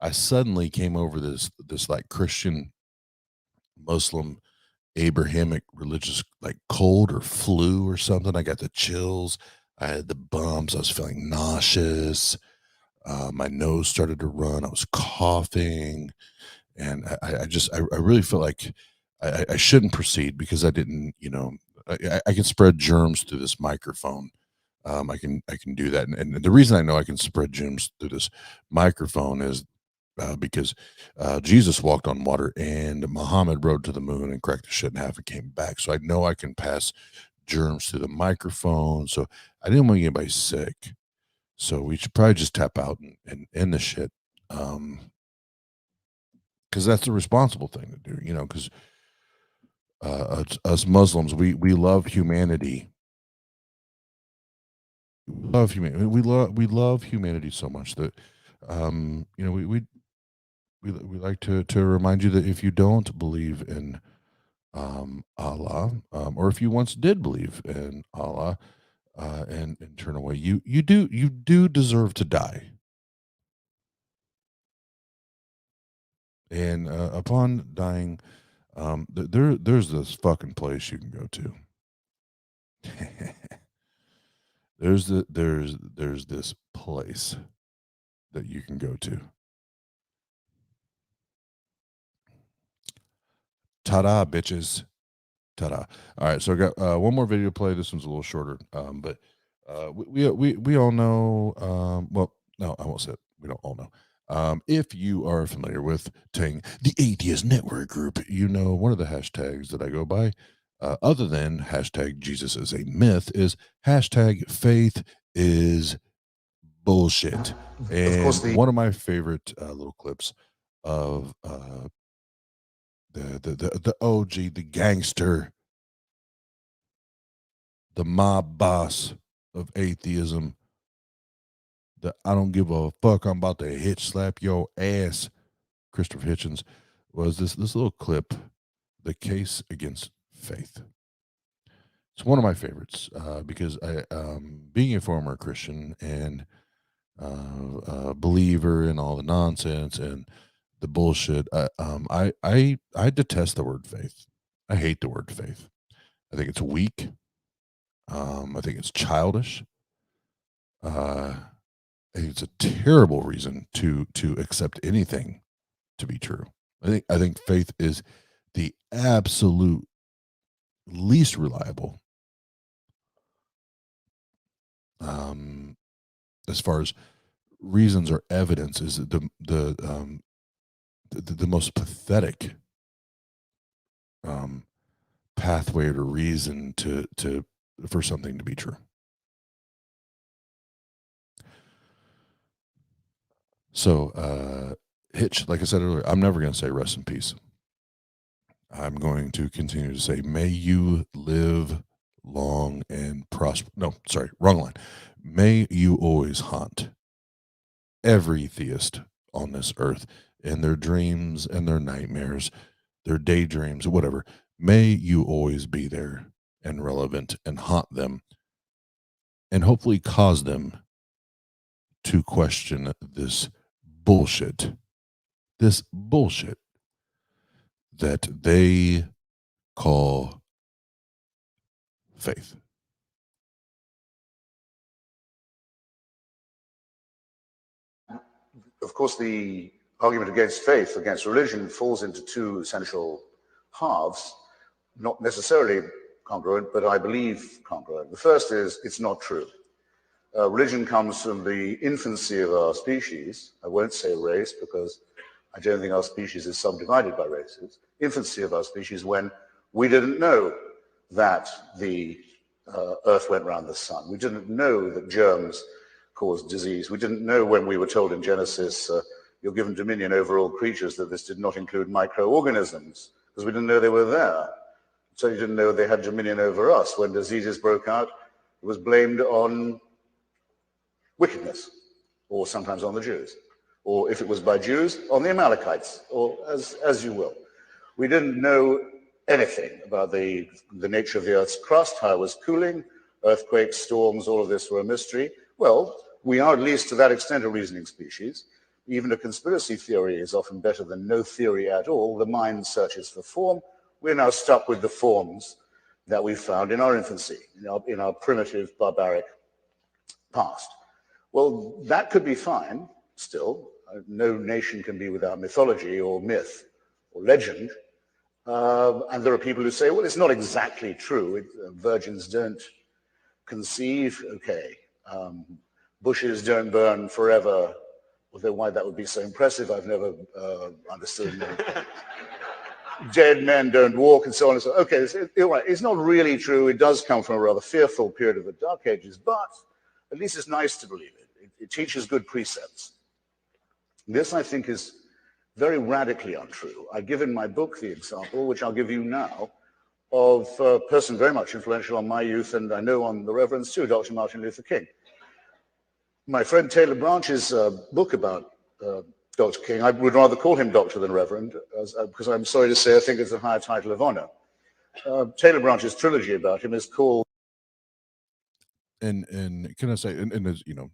I suddenly came over this like Christian Muslim Abrahamic religious like cold or flu or something. I got the chills. I had the bumps. I was feeling nauseous. My nose started to run. I was coughing, and I really felt like I shouldn't proceed because I didn't, I can spread germs through this microphone. I can do that, and the reason I know I can spread germs through this microphone is because Jesus walked on water and Muhammad rode to the moon and cracked the shit in half and came back. So I know I can pass germs through the microphone. So I didn't want to get anybody sick. So we should probably just tap out and end the shit. Because that's the responsible thing to do, because us Muslims, we love humanity. We love humanity so much that, we like to remind you that if you don't believe in Allah, or if you once did believe in Allah, and turn away, you do deserve to die. And upon dying, there's this fucking place you can go to. there's this place that you can go to. Ta-da, bitches. Ta-da. All right, so I got one more video to play. This one's a little shorter, but we all know. Well, no, I won't say it. We don't all know. If you are familiar with the Atheist Network Group, you know one of the hashtags that I go by, other than hashtag Jesus is a myth, is hashtag faith is bullshit. And one of my favorite little clips of the OG, the gangster, the mob boss of atheism, the I don't give a fuck, I'm about to hitch slap your ass, Christopher Hitchens, was this little clip, The Case Against Faith. It's one of my favorites because I, being a former Christian and a believer in all the nonsense and the bullshit, I detest the word faith. I hate the word faith. I think it's weak. I think it's childish. I think it's a terrible reason to accept anything to be true. I think faith is the absolute least reliable, as far as reasons or evidence, is the most pathetic pathway to reason to for something to be true. So Hitch, like I said earlier, I'm never going to say rest in peace. I'm going to continue to say, may you live long and prosper. No, sorry, wrong line. May you always haunt every theist on this earth in their dreams and their nightmares, their daydreams, whatever. May you always be there and relevant and haunt them and hopefully cause them to question this bullshit that they call faith. Of course, the argument against faith, against religion, falls into two essential halves, not necessarily congruent, but I believe congruent. The first is it's not true. Religion comes from the infancy of our species. I won't say race because I don't think our species is subdivided by races. Infancy of our species, when we didn't know that the earth went around the sun. We didn't know that germs caused disease. We didn't know when we were told in Genesis, you're given dominion over all creatures, that this did not include microorganisms, because we didn't know they were there. So you didn't know they had dominion over us. When diseases broke out, it was blamed on wickedness, or sometimes on the Jews, or if it was by Jews, on the Amalekites, or as you will. We didn't know anything about the nature of the Earth's crust, how it was cooling, earthquakes, storms, all of this were a mystery. Well, we are at least to that extent a reasoning species. Even a conspiracy theory is often better than no theory at all. The mind searches for form. We're now stuck with the forms that we found in our infancy, in our primitive, barbaric past. Well, that could be fine still. No nation can be without mythology or myth or legend. And there are people who say, well, it's not exactly true. Virgins don't conceive. Okay. Bushes don't burn forever. Although why that would be so impressive, I've never understood. Dead men don't walk and so on and so on. Okay, it's not really true. It does come from a rather fearful period of the Dark Ages, but at least it's nice to believe it. It teaches good precepts. This, I think, is very radically untrue. I give in my book the example, which I'll give you now, of a person very much influential on my youth, and I know on the Reverend's too, Dr. Martin Luther King. My friend Taylor Branch's book about Dr. King, I would rather call him Doctor than Reverend, because I'm sorry to say I think it's a higher title of honor. Taylor Branch's trilogy about him is called... And can I say, and as you know,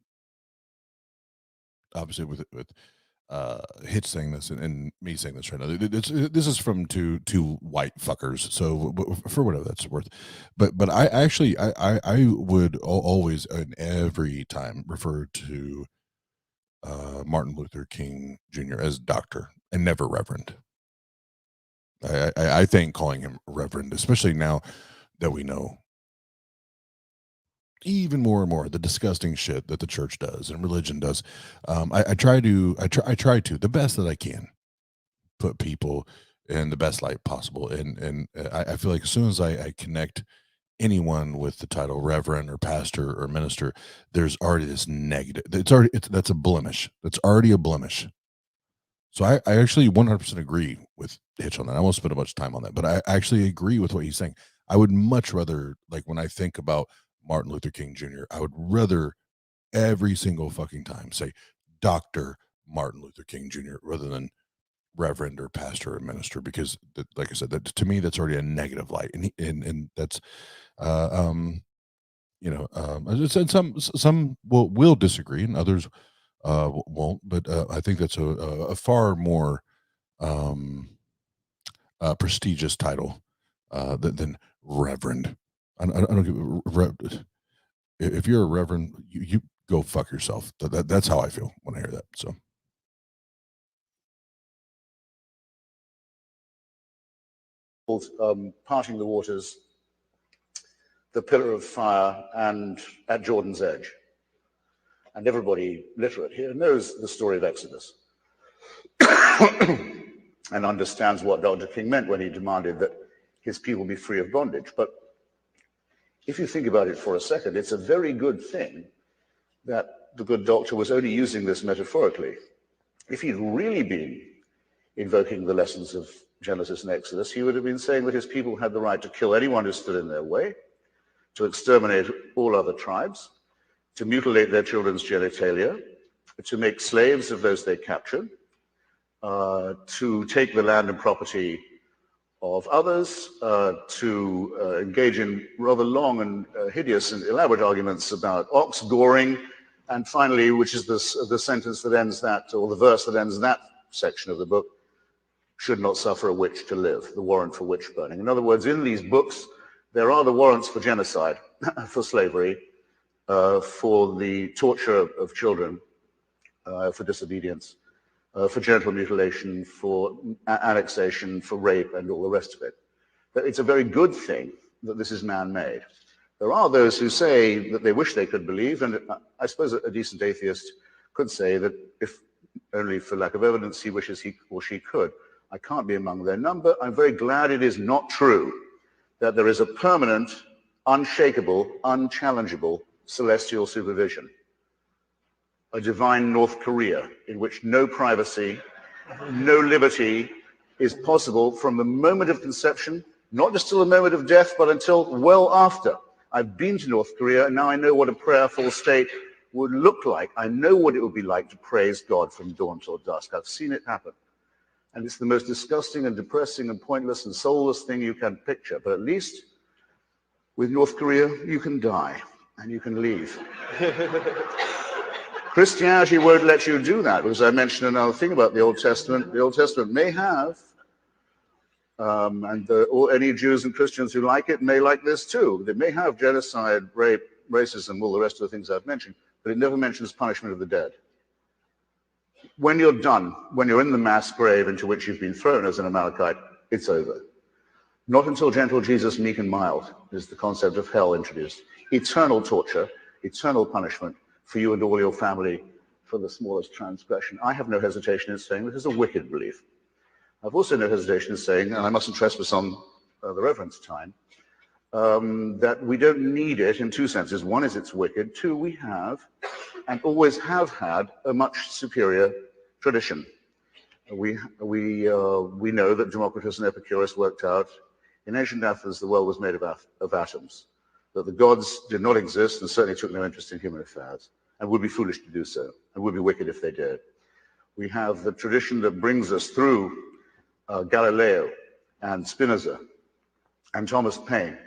obviously with Hitch saying this and me saying this right now, this is from two white fuckers, so for whatever that's worth. But I actually I would always and every time refer to Martin Luther King Jr. as Doctor and never Reverend. I think calling him Reverend, especially now that we know even more and more the disgusting shit that the church does and religion does, I try to the best that I can put people in the best light possible, and I feel like as soon as I connect anyone with the title reverend or pastor or minister, there's already this negative. That's a blemish. That's already a blemish. So I actually 100% agree with Hitch on that. I won't spend a bunch of time on that, but I actually agree with what he's saying. I would much rather, like when I think about Martin Luther King Jr., I would rather every single fucking time say Dr. Martin Luther King Jr. rather than reverend or pastor or minister, because like I said, that to me, that's already a negative light. And that's, some will disagree and others won't, but I think that's a far more prestigious title than reverend. I don't give if you're a reverend, you go fuck yourself. That's how I feel when I hear that. So. Parting the Waters, The Pillar of Fire, and At Jordan's Edge. And everybody literate here knows the story of Exodus and understands what Dr. King meant when he demanded that his people be free of bondage. But if you think about it for a second, it's a very good thing that the good doctor was only using this metaphorically. If he'd really been invoking the lessons of Genesis and Exodus, he would have been saying that his people had the right to kill anyone who stood in their way, to exterminate all other tribes, to mutilate their children's genitalia, to make slaves of those they captured, to take the land and property of others, to engage in rather long and hideous and elaborate arguments about ox goring, and finally, which is the sentence that ends that, or the verse that ends that section of the book, should not suffer a witch to live, the warrant for witch burning. In other words, in these books, there are the warrants for genocide, for slavery, for the torture of children, for disobedience, for genital mutilation, for annexation, for rape, and all the rest of it. But it's a very good thing that this is man-made. There are those who say that they wish they could believe, and I suppose a decent atheist could say that if only for lack of evidence he wishes he or she could. I can't be among their number. I'm very glad it is not true that there is a permanent, unshakable, unchallengeable celestial supervision, a divine North Korea in which no privacy, no liberty is possible from the moment of conception, not just till the moment of death, but until well after. I've been to North Korea, and now I know what a prayerful state would look like. I know what it would be like to praise God from dawn till dusk. I've seen it happen. And it's the most disgusting and depressing and pointless and soulless thing you can picture. But at least with North Korea, you can die and you can leave. Christianity won't let you do that, because I mentioned another thing about the Old Testament. The Old Testament may have, or any Jews and Christians who like it may like this too. They may have genocide, rape, racism, all the rest of the things I've mentioned, but it never mentions punishment of the dead. When you're done, when you're in the mass grave into which you've been thrown as an Amalekite, it's over. Not until gentle Jesus, meek and mild, is the concept of hell introduced. Eternal torture, eternal punishment for you and all your family for the smallest transgression. I have no hesitation in saying this is a wicked belief. I've also no hesitation in saying, and I mustn't trespass on the Reverend's time, that we don't need it in two senses. One is it's wicked. Two, we have and always have had a much superior tradition. We know that Democritus and Epicurus worked out in ancient Athens the world was made of atoms, that the gods did not exist and certainly took no interest in human affairs, and would be foolish to do so, and would be wicked if they did. We have the tradition that brings us through Galileo and Spinoza and Thomas Paine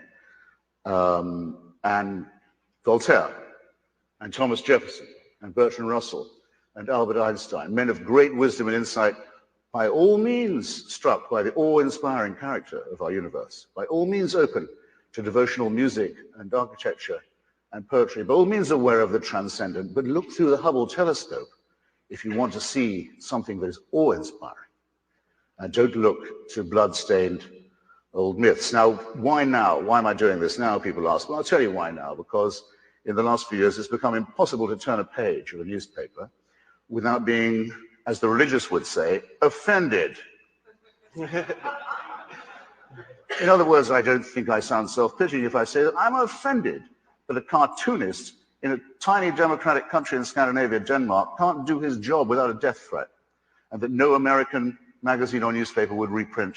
and Voltaire and Thomas Jefferson and Bertrand Russell and Albert Einstein, men of great wisdom and insight, by all means struck by the awe-inspiring character of our universe, by all means open to devotional music and architecture and poetry, by all means aware of the transcendent, but look through the Hubble telescope if you want to see something that is awe-inspiring. And don't look to blood-stained old myths. Now, why now? Why am I doing this now, people ask? Well, I'll tell you why now, because in the last few years, it's become impossible to turn a page of a newspaper without being, as the religious would say, offended. In other words, I don't think I sound self-pitying if I say that I'm offended that a cartoonist in a tiny democratic country in Scandinavia, Denmark, can't do his job without a death threat, and that no American magazine or newspaper would reprint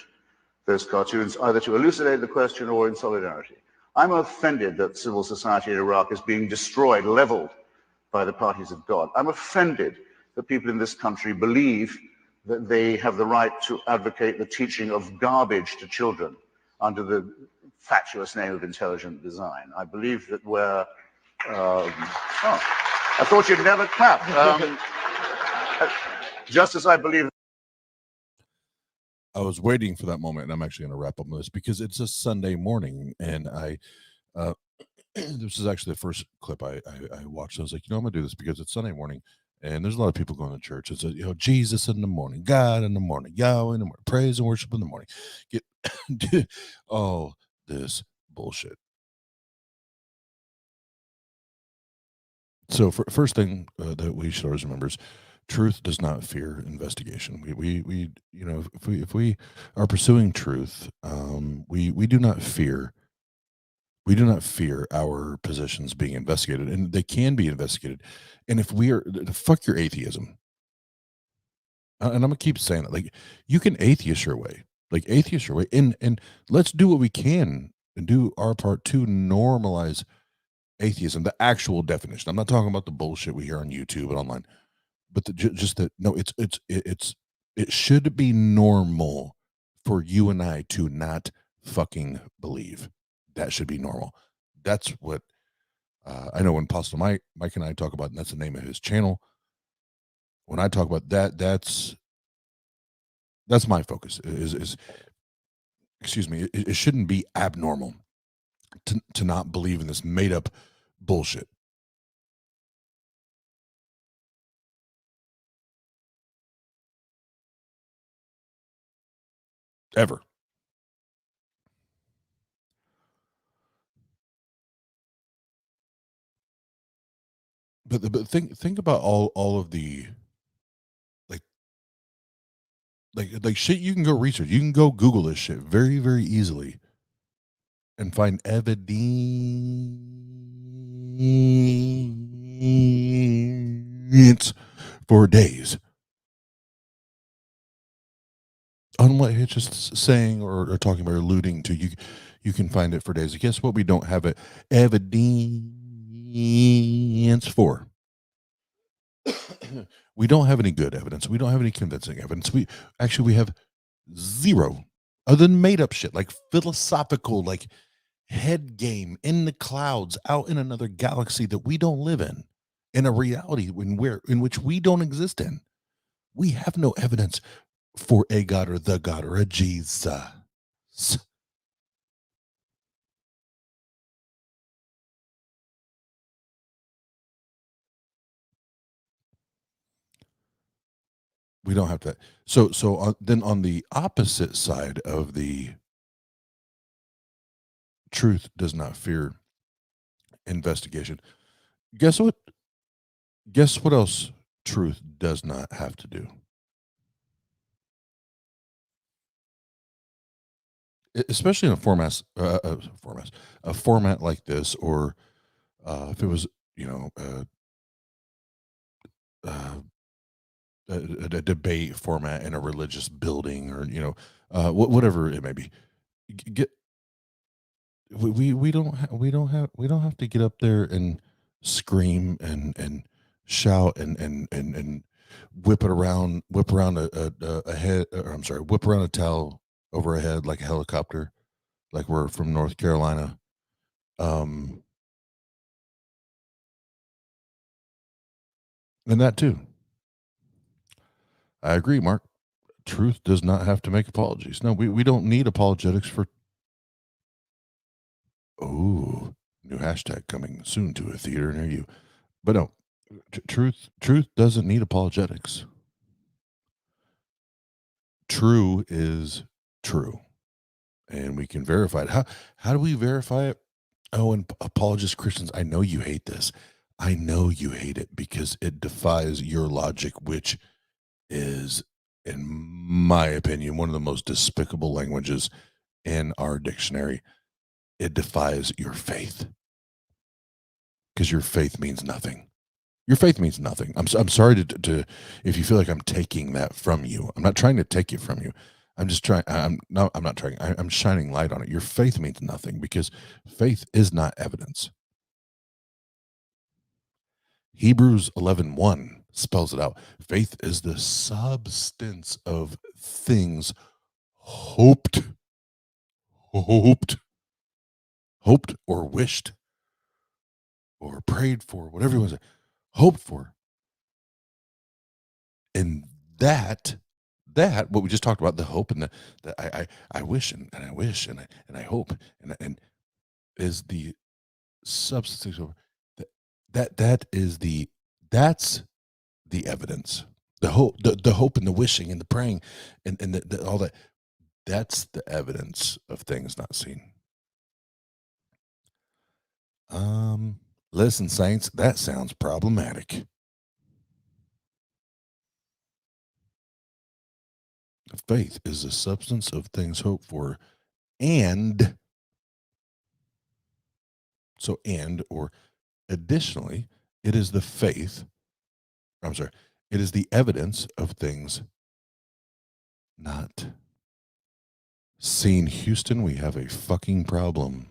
those cartoons, either to elucidate the question or in solidarity. I'm offended that civil society in Iraq is being destroyed, leveled by the parties of God. I'm offended that people in this country believe that they have the right to advocate the teaching of garbage to children under the fatuous name of intelligent design. I believe that we're... I thought you'd never clap. Just as I believe... I was waiting for that moment, and I'm actually going to wrap up on this because it's a Sunday morning, and this is actually the first clip I watched. I was like, I'm going to do this because it's Sunday morning, and there's a lot of people going to church. It's Jesus in the morning, God in the morning, Yahweh in the morning, praise and worship in the morning. Get all this bullshit. So, first thing that we should always remember is truth does not fear investigation. We if we are pursuing truth, we do not fear. We do not fear our positions being investigated, and they can be investigated. And if we are, fuck your atheism. And I'm gonna keep saying it. Like, you can atheist your way, and let's do what we can and do our part to normalize atheism, the actual definition. I'm not talking about the bullshit we hear on YouTube and online, but just that. No, it should be normal for you and I to not fucking believe. That should be normal. That's what I know when Pastor Mike and I talk about, and that's the name of his channel. When I talk about that, that's my focus. Is excuse me. It shouldn't be abnormal to not believe in this made up bullshit. Ever. But think about all of the like shit you can go research. You can go Google this shit very, very easily and find evidence for days on what Hitch is saying or talking about or alluding to. You can find it for days. Guess what? We don't have it evidence for. We don't have any good evidence. We don't have any convincing evidence. We have zero other than made up shit, like philosophical, like head game in the clouds out in another galaxy that we don't live in a reality in which we don't exist in. We have no evidence for a God or the God or a Jesus. We don't have that. Then on the opposite side of the truth does not fear investigation. Guess what? Guess what else truth does not have to do? Especially in a format like this, or if it was, you know, a debate format in a religious building, or whatever it may be. Get we don't have to get up there and scream and shout and whip around a head, or I'm sorry, whip around a towel over a head like a helicopter, like we're from North Carolina. And that too. I agree, Mark. Truth does not have to make apologies. No, we don't need apologetics for. Oh, new hashtag coming soon to a theater near you. But no, truth doesn't need apologetics. True is true, and we can verify it. How do we verify it? Oh, and apologist Christians, I know you hate this. I know you hate it because it defies your logic, which is, in my opinion, one of the most despicable languages in our dictionary. It defies your faith, because your faith means nothing. Your faith means nothing. I'm sorry to if you feel like I'm taking that from you. I'm not trying to take it from you. I'm just trying. I'm not trying. I'm shining light on it. Your faith means nothing because faith is not evidence. Hebrews 11:1 spells it out. Faith is the substance of things hoped or wished or prayed for, whatever you want to say, hoped for. And that what we just talked about, the hope and the I wish and I wish and I hope and is the substance of that's the evidence. The hope and the wishing and the praying and the all that, that's the evidence of things not seen. Listen, saints, that sounds problematic. Faith is the substance of things hoped for, and or additionally, it is the faith. I'm sorry, it is the evidence of things not seen. Houston, we have a fucking problem.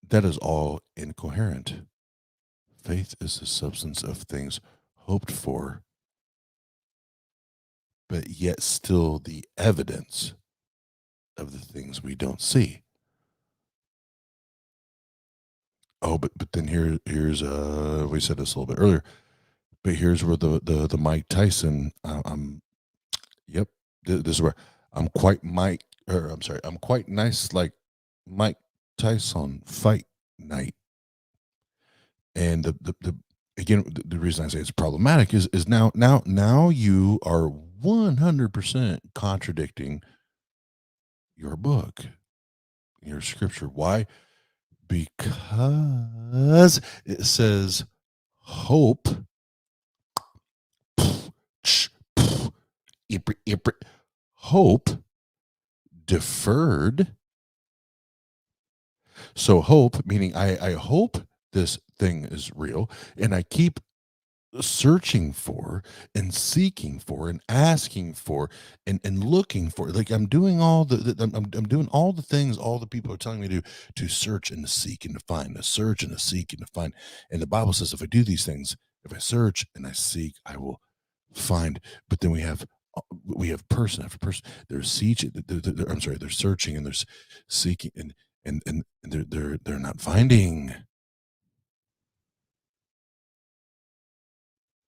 That is all incoherent. Faith is the substance of things hoped for, but yet still the evidence of the things we don't see. Oh, but then here's we said this a little bit earlier, but here's where the Mike Tyson this is where I'm quite nice like Mike Tyson fight night. And the again, the reason I say it's problematic is now you are 100% contradicting your book, your scripture. Why? Because it says hope hope deferred. So hope, meaning I hope this thing is real, and I keep searching for and seeking for and asking for and looking for. Like I'm doing all I'm doing all the things all the people are telling me to search and to seek and to find, to search and to seek and to find. And the Bible says if I do these things, if I search and I seek, I will find. But then we have person after person. They're seeking. I'm sorry. They're searching and they're seeking and they're not finding.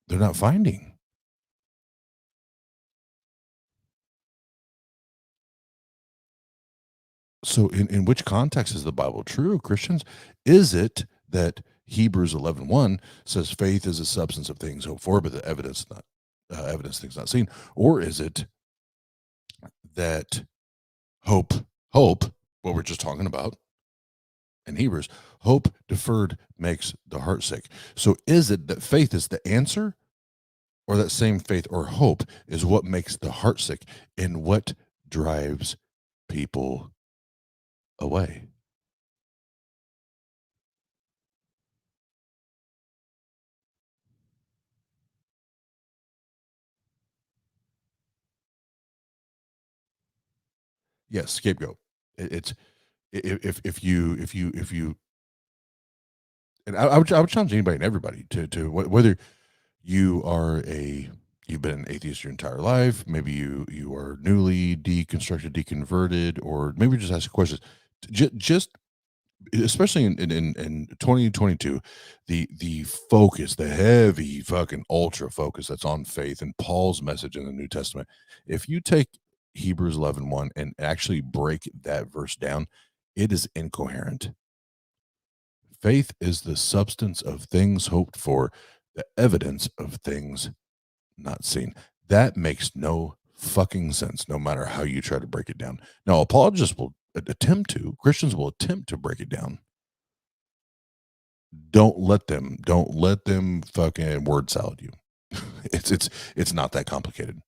They're not finding. So in which context is the Bible true, Christians? Is it that Hebrews 11:1 says faith is a substance of things hoped for, but the evidence not evidence things not seen? Or is it that hope, what we're just talking about in Hebrews, hope deferred makes the heart sick. So is it that faith is the answer, or that same faith or hope is what makes the heart sick and what drives people away? Yes, scapegoat. It's if you and I would challenge anybody and everybody to whether you are you've been an atheist your entire life, maybe you are newly deconstructed, deconverted, or maybe just ask questions. Just especially in 2022, the focus, the heavy fucking ultra focus that's on faith and Paul's message in the New Testament. If you take Hebrews 11:1 and actually break that verse down, it is incoherent. Faith is the substance of things hoped for, the evidence of things not seen. That makes no fucking sense, no matter how you try to break it down. Now, apologists will attempt to, Christians will attempt to break it down. Don't let them fucking word salad you. It's not that complicated.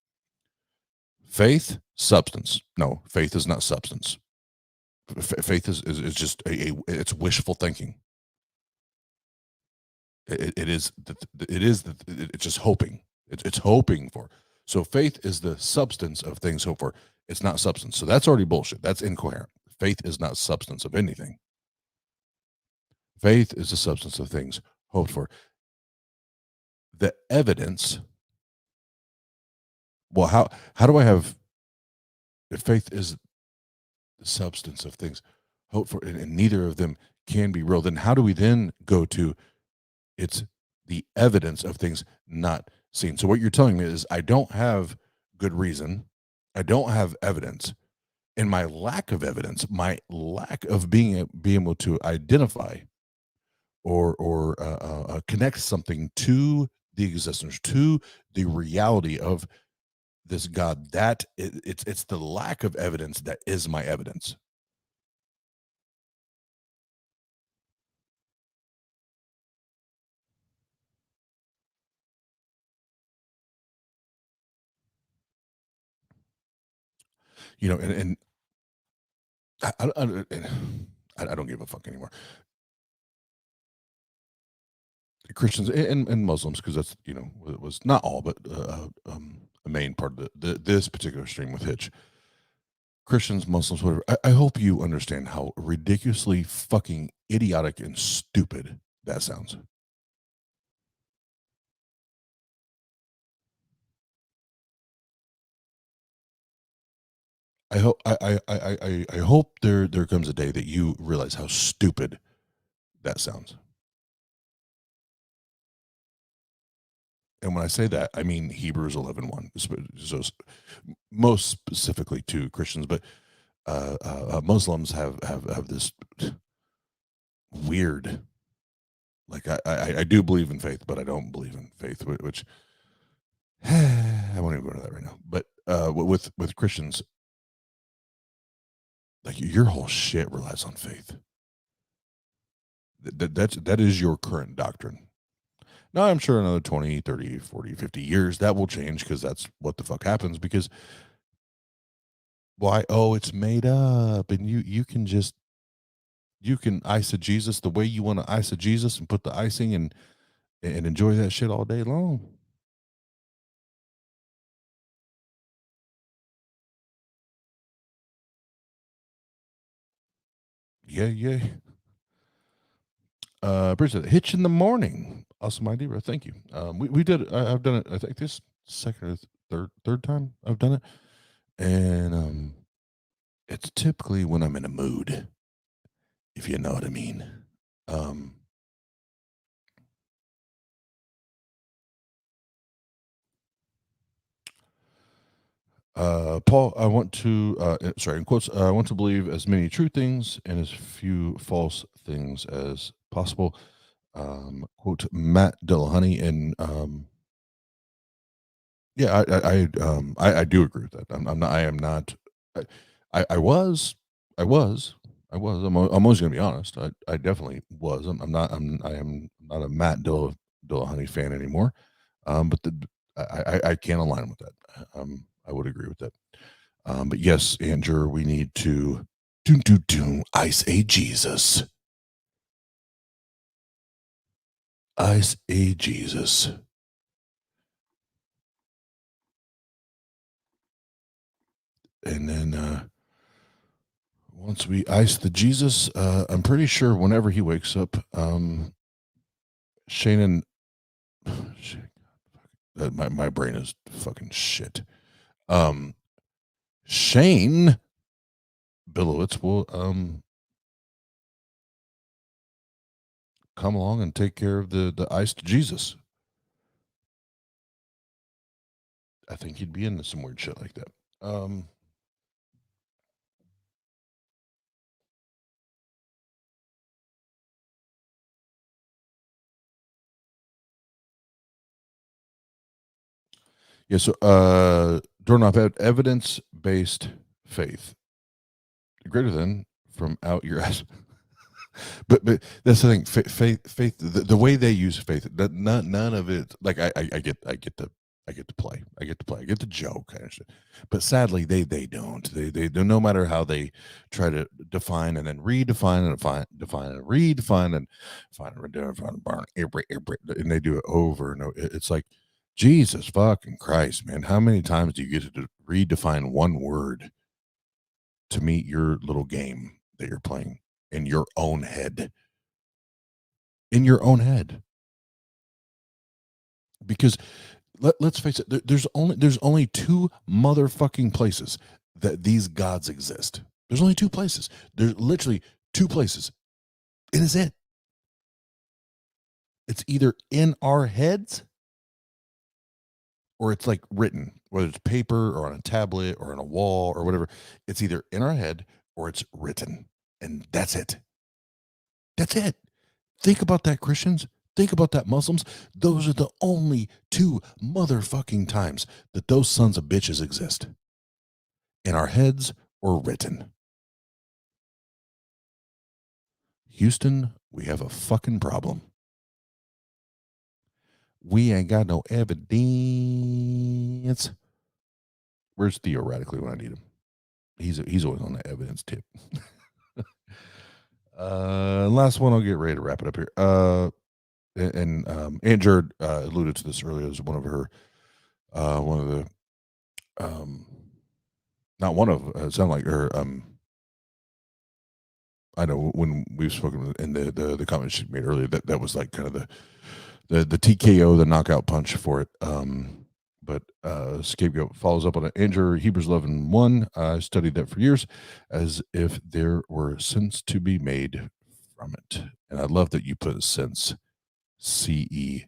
Faith, substance. No, faith is not substance. Faith is just it's wishful thinking. It's just hoping. It's hoping for. So faith is the substance of things hoped for. It's not substance. So that's already bullshit. That's incoherent. Faith is not substance of anything. Faith is the substance of things hoped for. The evidence. Well, how do I have, if faith is the substance of things hoped for, and neither of them can be real, then how do we then go to it's the evidence of things not seen? So what you're telling me is I don't have good reason, I don't have evidence, and my lack of evidence, my lack of being able to identify or connect something to the existence, to the reality of this God, that it's the lack of evidence that is my evidence. And I don't give a fuck anymore. Christians and Muslims, because that's it was not all, but a main part of this particular stream with Hitch. Christians, Muslims, whatever. I hope you understand how ridiculously fucking idiotic and stupid that sounds. I hope there comes a day that you realize how stupid that sounds. And when I say that, I mean Hebrews 11:1, so most specifically to Christians, but Muslims have this weird, like I do believe in faith, but I don't believe in faith, which I won't even go into that right now. But with Christians, like your whole shit relies on faith. That is your current doctrine. Now, I'm sure another 20, 30, 40, 50 years that will change, because that's what the fuck happens. Because why? Oh, it's made up, and you can eisegesis the way you want to eisegesis and put the icing, and enjoy that shit all day long. Yeah. Appreciate it. Hitch in the morning. Awesome idea, bro. Thank you. We did. I've done it. I think this second or third time I've done it, and it's typically when I'm in a mood, if you know what I mean. Paul, I want to, sorry, in quotes, I want to believe as many true things and as few false things as possible. Quote Matt Dillahunty, and yeah, I do agree with that. I'm not. I am not. I was. I was. I was. I'm always going to be honest. I definitely was. I am not a Matt Dillahunty fan anymore. But I can't align with that. I would agree with that. But yes, Andrew, we need to ice a Jesus. Ice a Jesus. And then once we ice the Jesus, I'm pretty sure whenever he wakes up, Shane and my brain is fucking shit. Shane Billowitz will come along and take care of the iced Jesus. I think he'd be into some weird shit like that. Yeah, so Dornoff, evidence-based faith greater than from out your ass. but that's the thing. Faith. The way they use faith. None of it. Like I get the play. I get the joke kind of shit. But sadly, they don't. They no matter how they try to define and then redefine and define and redefine and and they do it over and over. It's like, Jesus fucking Christ, man. How many times do you get to redefine one word to meet your little game that you're playing in your own head? In your own head. Because let's face it, there's only two motherfucking places that these gods exist. There's only two places. There's literally two places. And it's it. It's either in our heads or it's like written, whether it's paper or on a tablet or on a wall or whatever. It's either in our head or it's written. And that's it. That's it. Think about that, Christians. Think about that, Muslims. Those are the only two motherfucking times that those sons of bitches exist. In our heads or written. Houston, we have a fucking problem. We ain't got no evidence. Where's Theoretically when I need him? He's always on the evidence tip. Last one, I'll get ready to wrap it up here. And Andrew alluded to this earlier as one of the not one of it sounded like her I know when we've spoken in the comments she made earlier that was like kind of the TKO, the knockout punch for it. But Scapegoat follows up on it. Andrew, Hebrews 11:1. I studied that for years as if there were sense to be made from it. And I love that you put sense, CENTS.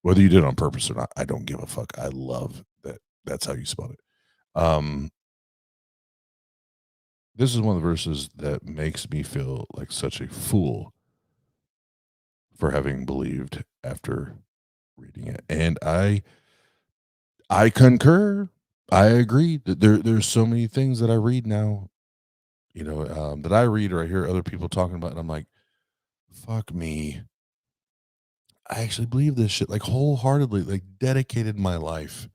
Whether you did it on purpose or not, I don't give a fuck. I love that. That's how you spelled it. This is one of the verses that makes me feel like such a fool for having believed after reading it. And I concur. I agree that there's so many things that I read now, that I read or I hear other people talking about, and I'm like, fuck me. I actually believe this shit, like wholeheartedly, like dedicated my life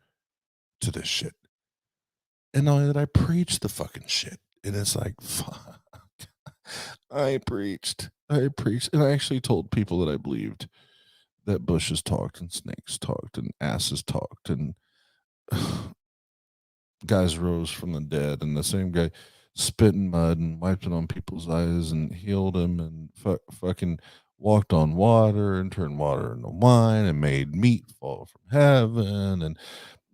to this shit. And not only that, I preach the fucking shit. And it's like, fuck. I preached. And I actually told people that I believed that bushes talked and snakes talked and asses talked and guys rose from the dead, and the same guy spit in mud and wiped it on people's eyes and healed them and fucking walked on water and turned water into wine and made meat fall from heaven and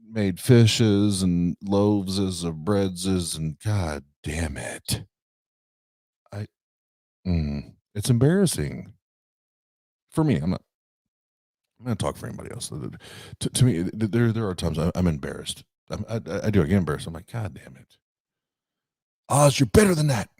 made fishes and loaves of breads and god damn it. It's embarrassing for me. I'm not going to talk for anybody else. To me, there are times I'm embarrassed. I do. I get embarrassed. I'm like, God damn it. Oz, you're better than that.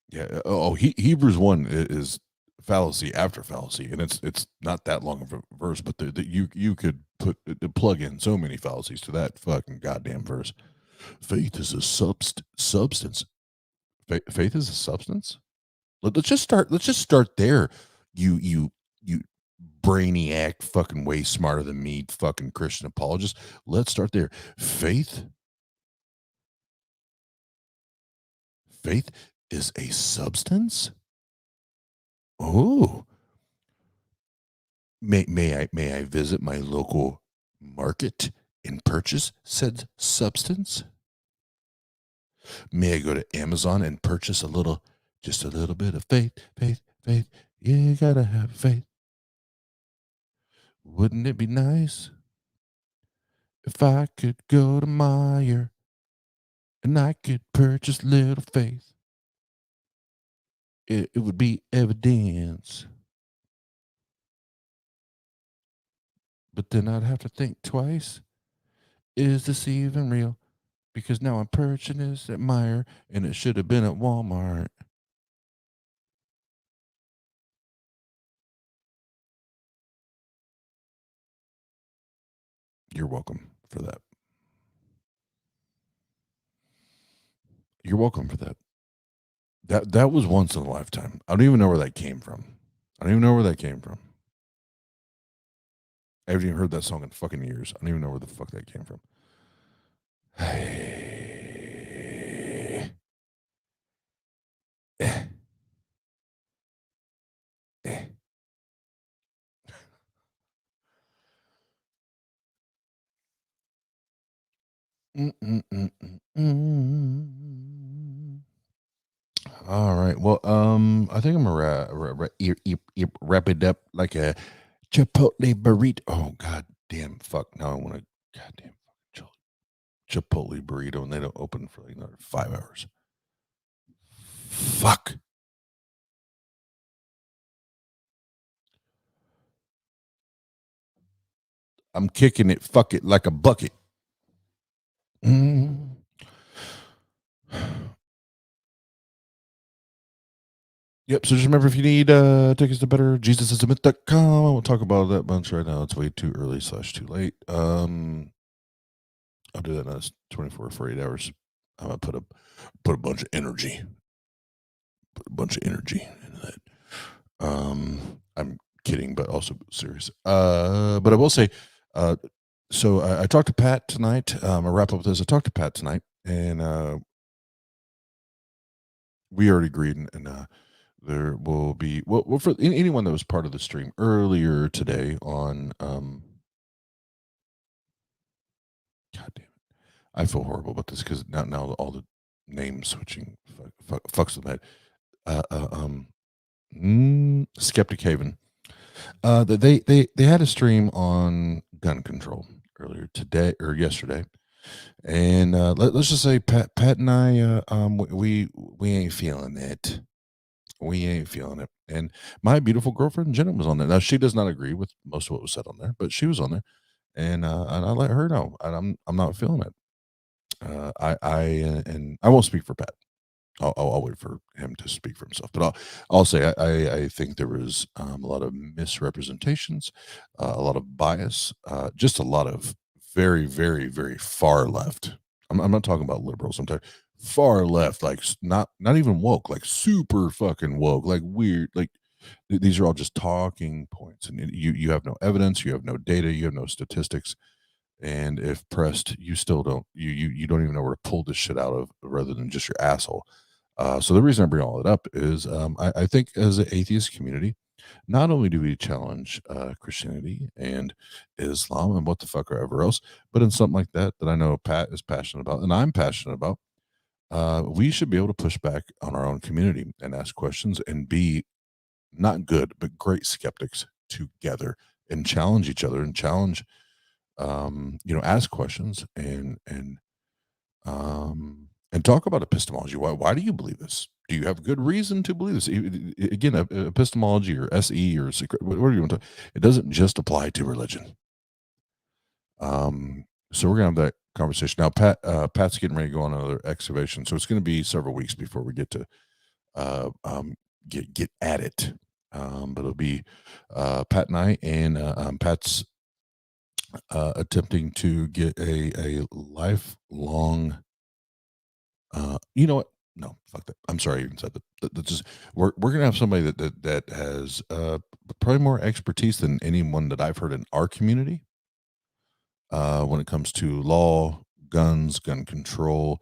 Yeah. Oh, Hebrews 1 is fallacy after fallacy, and it's not that long of a verse, but you could plug in so many fallacies to that fucking goddamn verse. Faith is a substance. Faith is a substance. Let's just start there. You brainiac, fucking way smarter than me, fucking Christian apologist. Let's start there. Faith is a substance. Oh, may I visit my local market and purchase said substance? May I go to Amazon and purchase just a little bit of faith? You gotta have faith. Wouldn't it be nice if I could go to Meyer and I could purchase little faith? It would be evidence. But then I'd have to think twice. Is this even real? Because now I'm purchasing this at Meyer and it should have been at Walmart. You're welcome for that. You're welcome for that. That was once in a lifetime. I don't even know where that came from. I haven't even heard that song in fucking years. I don't even know where the fuck that came from. All right. Well, I think I'm gonna wrap it up like a Chipotle burrito. Oh, god damn, fuck. Now I want a goddamn Chipotle burrito, and they don't open for like another 5 hours. Fuck. I'm kicking it. Fuck it like a bucket. Yep. So just remember, if you need tickets to better, jesusisamyth.com. We'll talk about that bunch right now. It's way too early / too late. I'll do that in 24 or 48 hours. I'm gonna put a bunch of energy. Into that. I'm kidding, but also serious. But I will say, so I talked to Pat tonight. I'll wrap up with this. I talked to Pat tonight, and we already agreed, and there will be well for anyone that was part of the stream earlier today on God damn it, I feel horrible about this because now all the name switching fucks with that. Skeptic Haven. They had a stream on gun control earlier today or yesterday, and let's just say Pat and I we ain't feeling it. We ain't feeling it. And my beautiful girlfriend Jenna was on there. Now she does not agree with most of what was said on there, but she was on there, and I let her know I'm not feeling it. And I won't speak for Pat. I'll wait for him to speak for himself, but I'll say I think there was a lot of misrepresentations, a lot of bias, just a lot of very, very, very far left. I'm not talking about liberals. I'm talking far left, like not even woke, like super fucking woke, like weird. Like these are all just talking points, and you have no evidence, you have no data, you have no statistics, And if pressed, you still don't you don't even know where to pull this shit out of, rather than just your asshole. So the reason I bring all that up is I think as an atheist community, not only do we challenge Christianity and Islam and what the fuck or ever else, but in something like that I know Pat is passionate about and I'm passionate about, we should be able to push back on our own community and ask questions and be not good but great skeptics together and challenge each other and challenge, ask questions and talk about epistemology. Why do you believe this? Do you have good reason to believe this? Again, epistemology or SE or secret, whatever you want to. It doesn't just apply to religion. So we're gonna have that conversation now. Pat's getting ready to go on another excavation, so it's going to be several weeks before we get to get at it. But it'll be Pat and I, and Pat's attempting to get a lifelong. You know what? No, fuck that. I'm sorry, I even said that. That's just we're gonna have somebody that has probably more expertise than anyone that I've heard in our community when it comes to law, guns, gun control,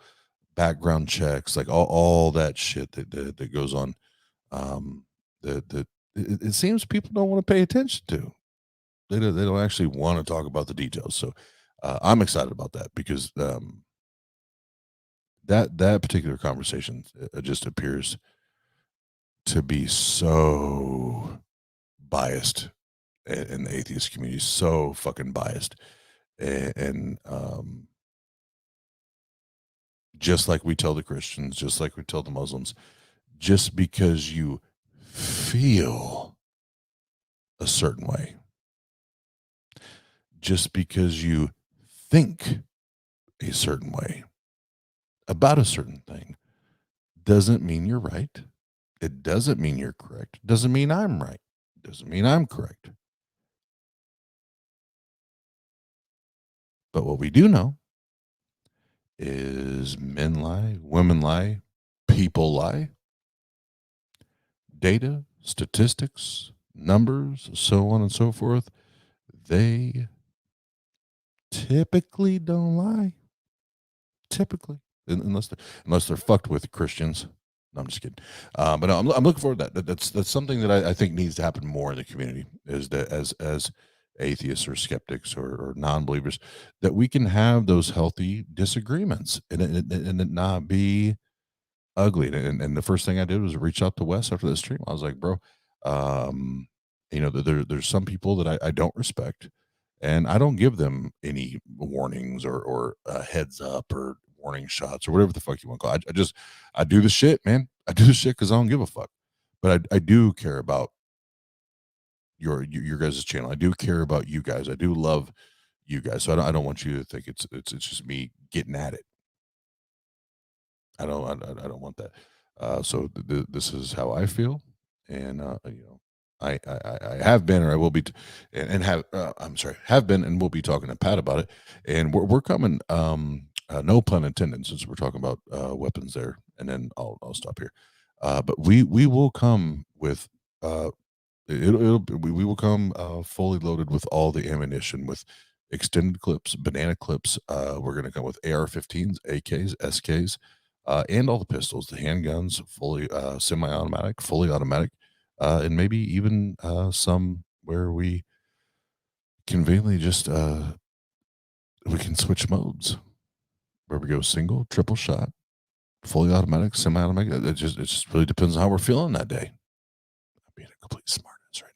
background checks, like all that shit that goes on. That it seems people don't want to pay attention to. They don't actually want to talk about the details. So I'm excited about that because that particular conversation just appears to be so biased in the atheist community, so fucking biased, and just like we tell the Christians, just like we tell the Muslims, just because you feel a certain way, just because you think a certain way about a certain thing, doesn't mean you're right. It doesn't mean you're correct. It doesn't mean I'm right. It doesn't mean I'm correct. But what we do know is men lie, women lie, people lie. Data, statistics, numbers, so on and so forth, they typically don't lie. Typically, unless they're fucked with Christians. No, I'm just kidding. But no, I'm looking forward to that. That's something that I think needs to happen more in the community. Is that as atheists or skeptics or non-believers, that we can have those healthy disagreements and it not be ugly. And the first thing I did was reach out to Wes after the stream. I was like, bro, there's some people that I don't respect, and I don't give them any warnings or heads up or warning shots or whatever the fuck you want to call it. I do the shit, man. I do the shit because I don't give a fuck. But I do care about your guys' channel. I do care about you guys. I do love you guys. So I don't want you to think it's just me getting at it. I don't want that. So this is how I feel, and I have been, or I will be, and have I'm sorry, have been, and will be talking to Pat about it, and we're coming. No pun intended, since we're talking about weapons there, and then I'll stop here. But we will come with we will come fully loaded with all the ammunition, with extended clips, banana clips. We're going to come with AR-15s, AKs, SKs. And all the pistols, the handguns, fully semi-automatic, fully automatic, and maybe even some where we conveniently just we can switch modes, where we go single, triple shot, fully automatic, semi-automatic. It just really depends on how we're feeling that day. I'm being a complete smartass right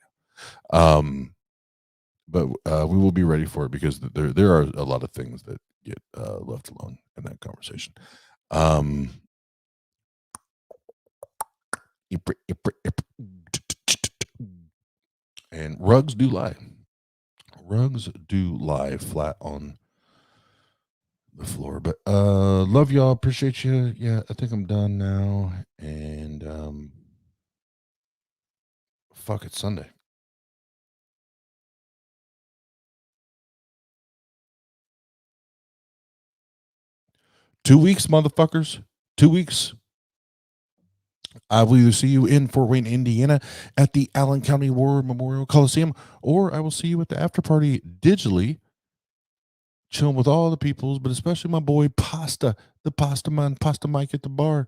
now. But we will be ready for it because there are a lot of things that get left alone in that conversation. And rugs do lie. Rugs do lie flat on the floor. But love y'all. Appreciate you. Yeah, I think I'm done now. And fuck, it's Sunday. Two weeks, motherfuckers. 2 weeks. I will either see you in Fort Wayne, Indiana at the Allen County War Memorial Coliseum, or I will see you at the after party digitally chilling with all the peoples, but especially my boy Pasta, the Pasta Man, Pasta Mike at the bar,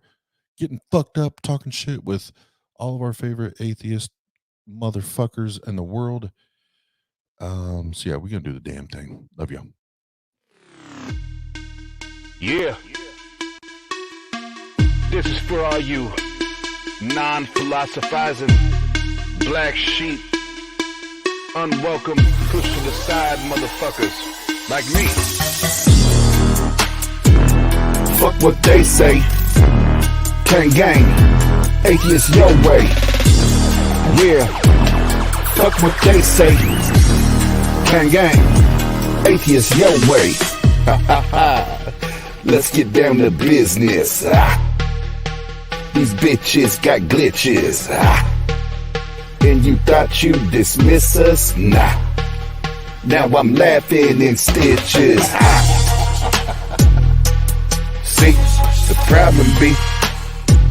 getting fucked up, talking shit with all of our favorite atheist motherfuckers in the world. So yeah, we're gonna do the damn thing. Love you. Yeah. This is for all you non-philosophizing black sheep, unwelcome, push to the side motherfuckers like me. Fuck what they say. Gang gang, atheist your way. Yeah. Fuck what they say. Gang gang, atheist your way. Ha ha ha. Let's get down to business. These bitches got glitches. And you thought you'd dismiss us? Nah. Now I'm laughing in stitches. See, the problem be,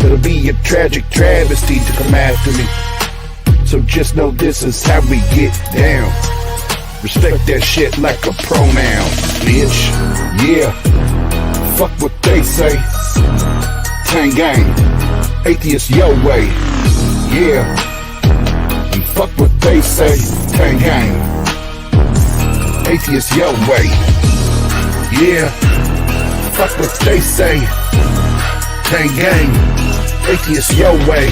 it'll be a tragic travesty to come after me. So just know this is how we get down. Respect that shit like a pronoun, bitch. Yeah. Fuck what they say. Tang gang, atheist your way. Yeah. And fuck what they say. Tang gang, atheist your way. Yeah. Fuck what they say. Tang gang, atheist your way.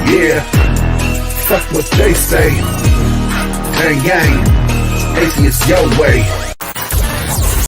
Yeah. Fuck what they say. Tang gang, atheist your way.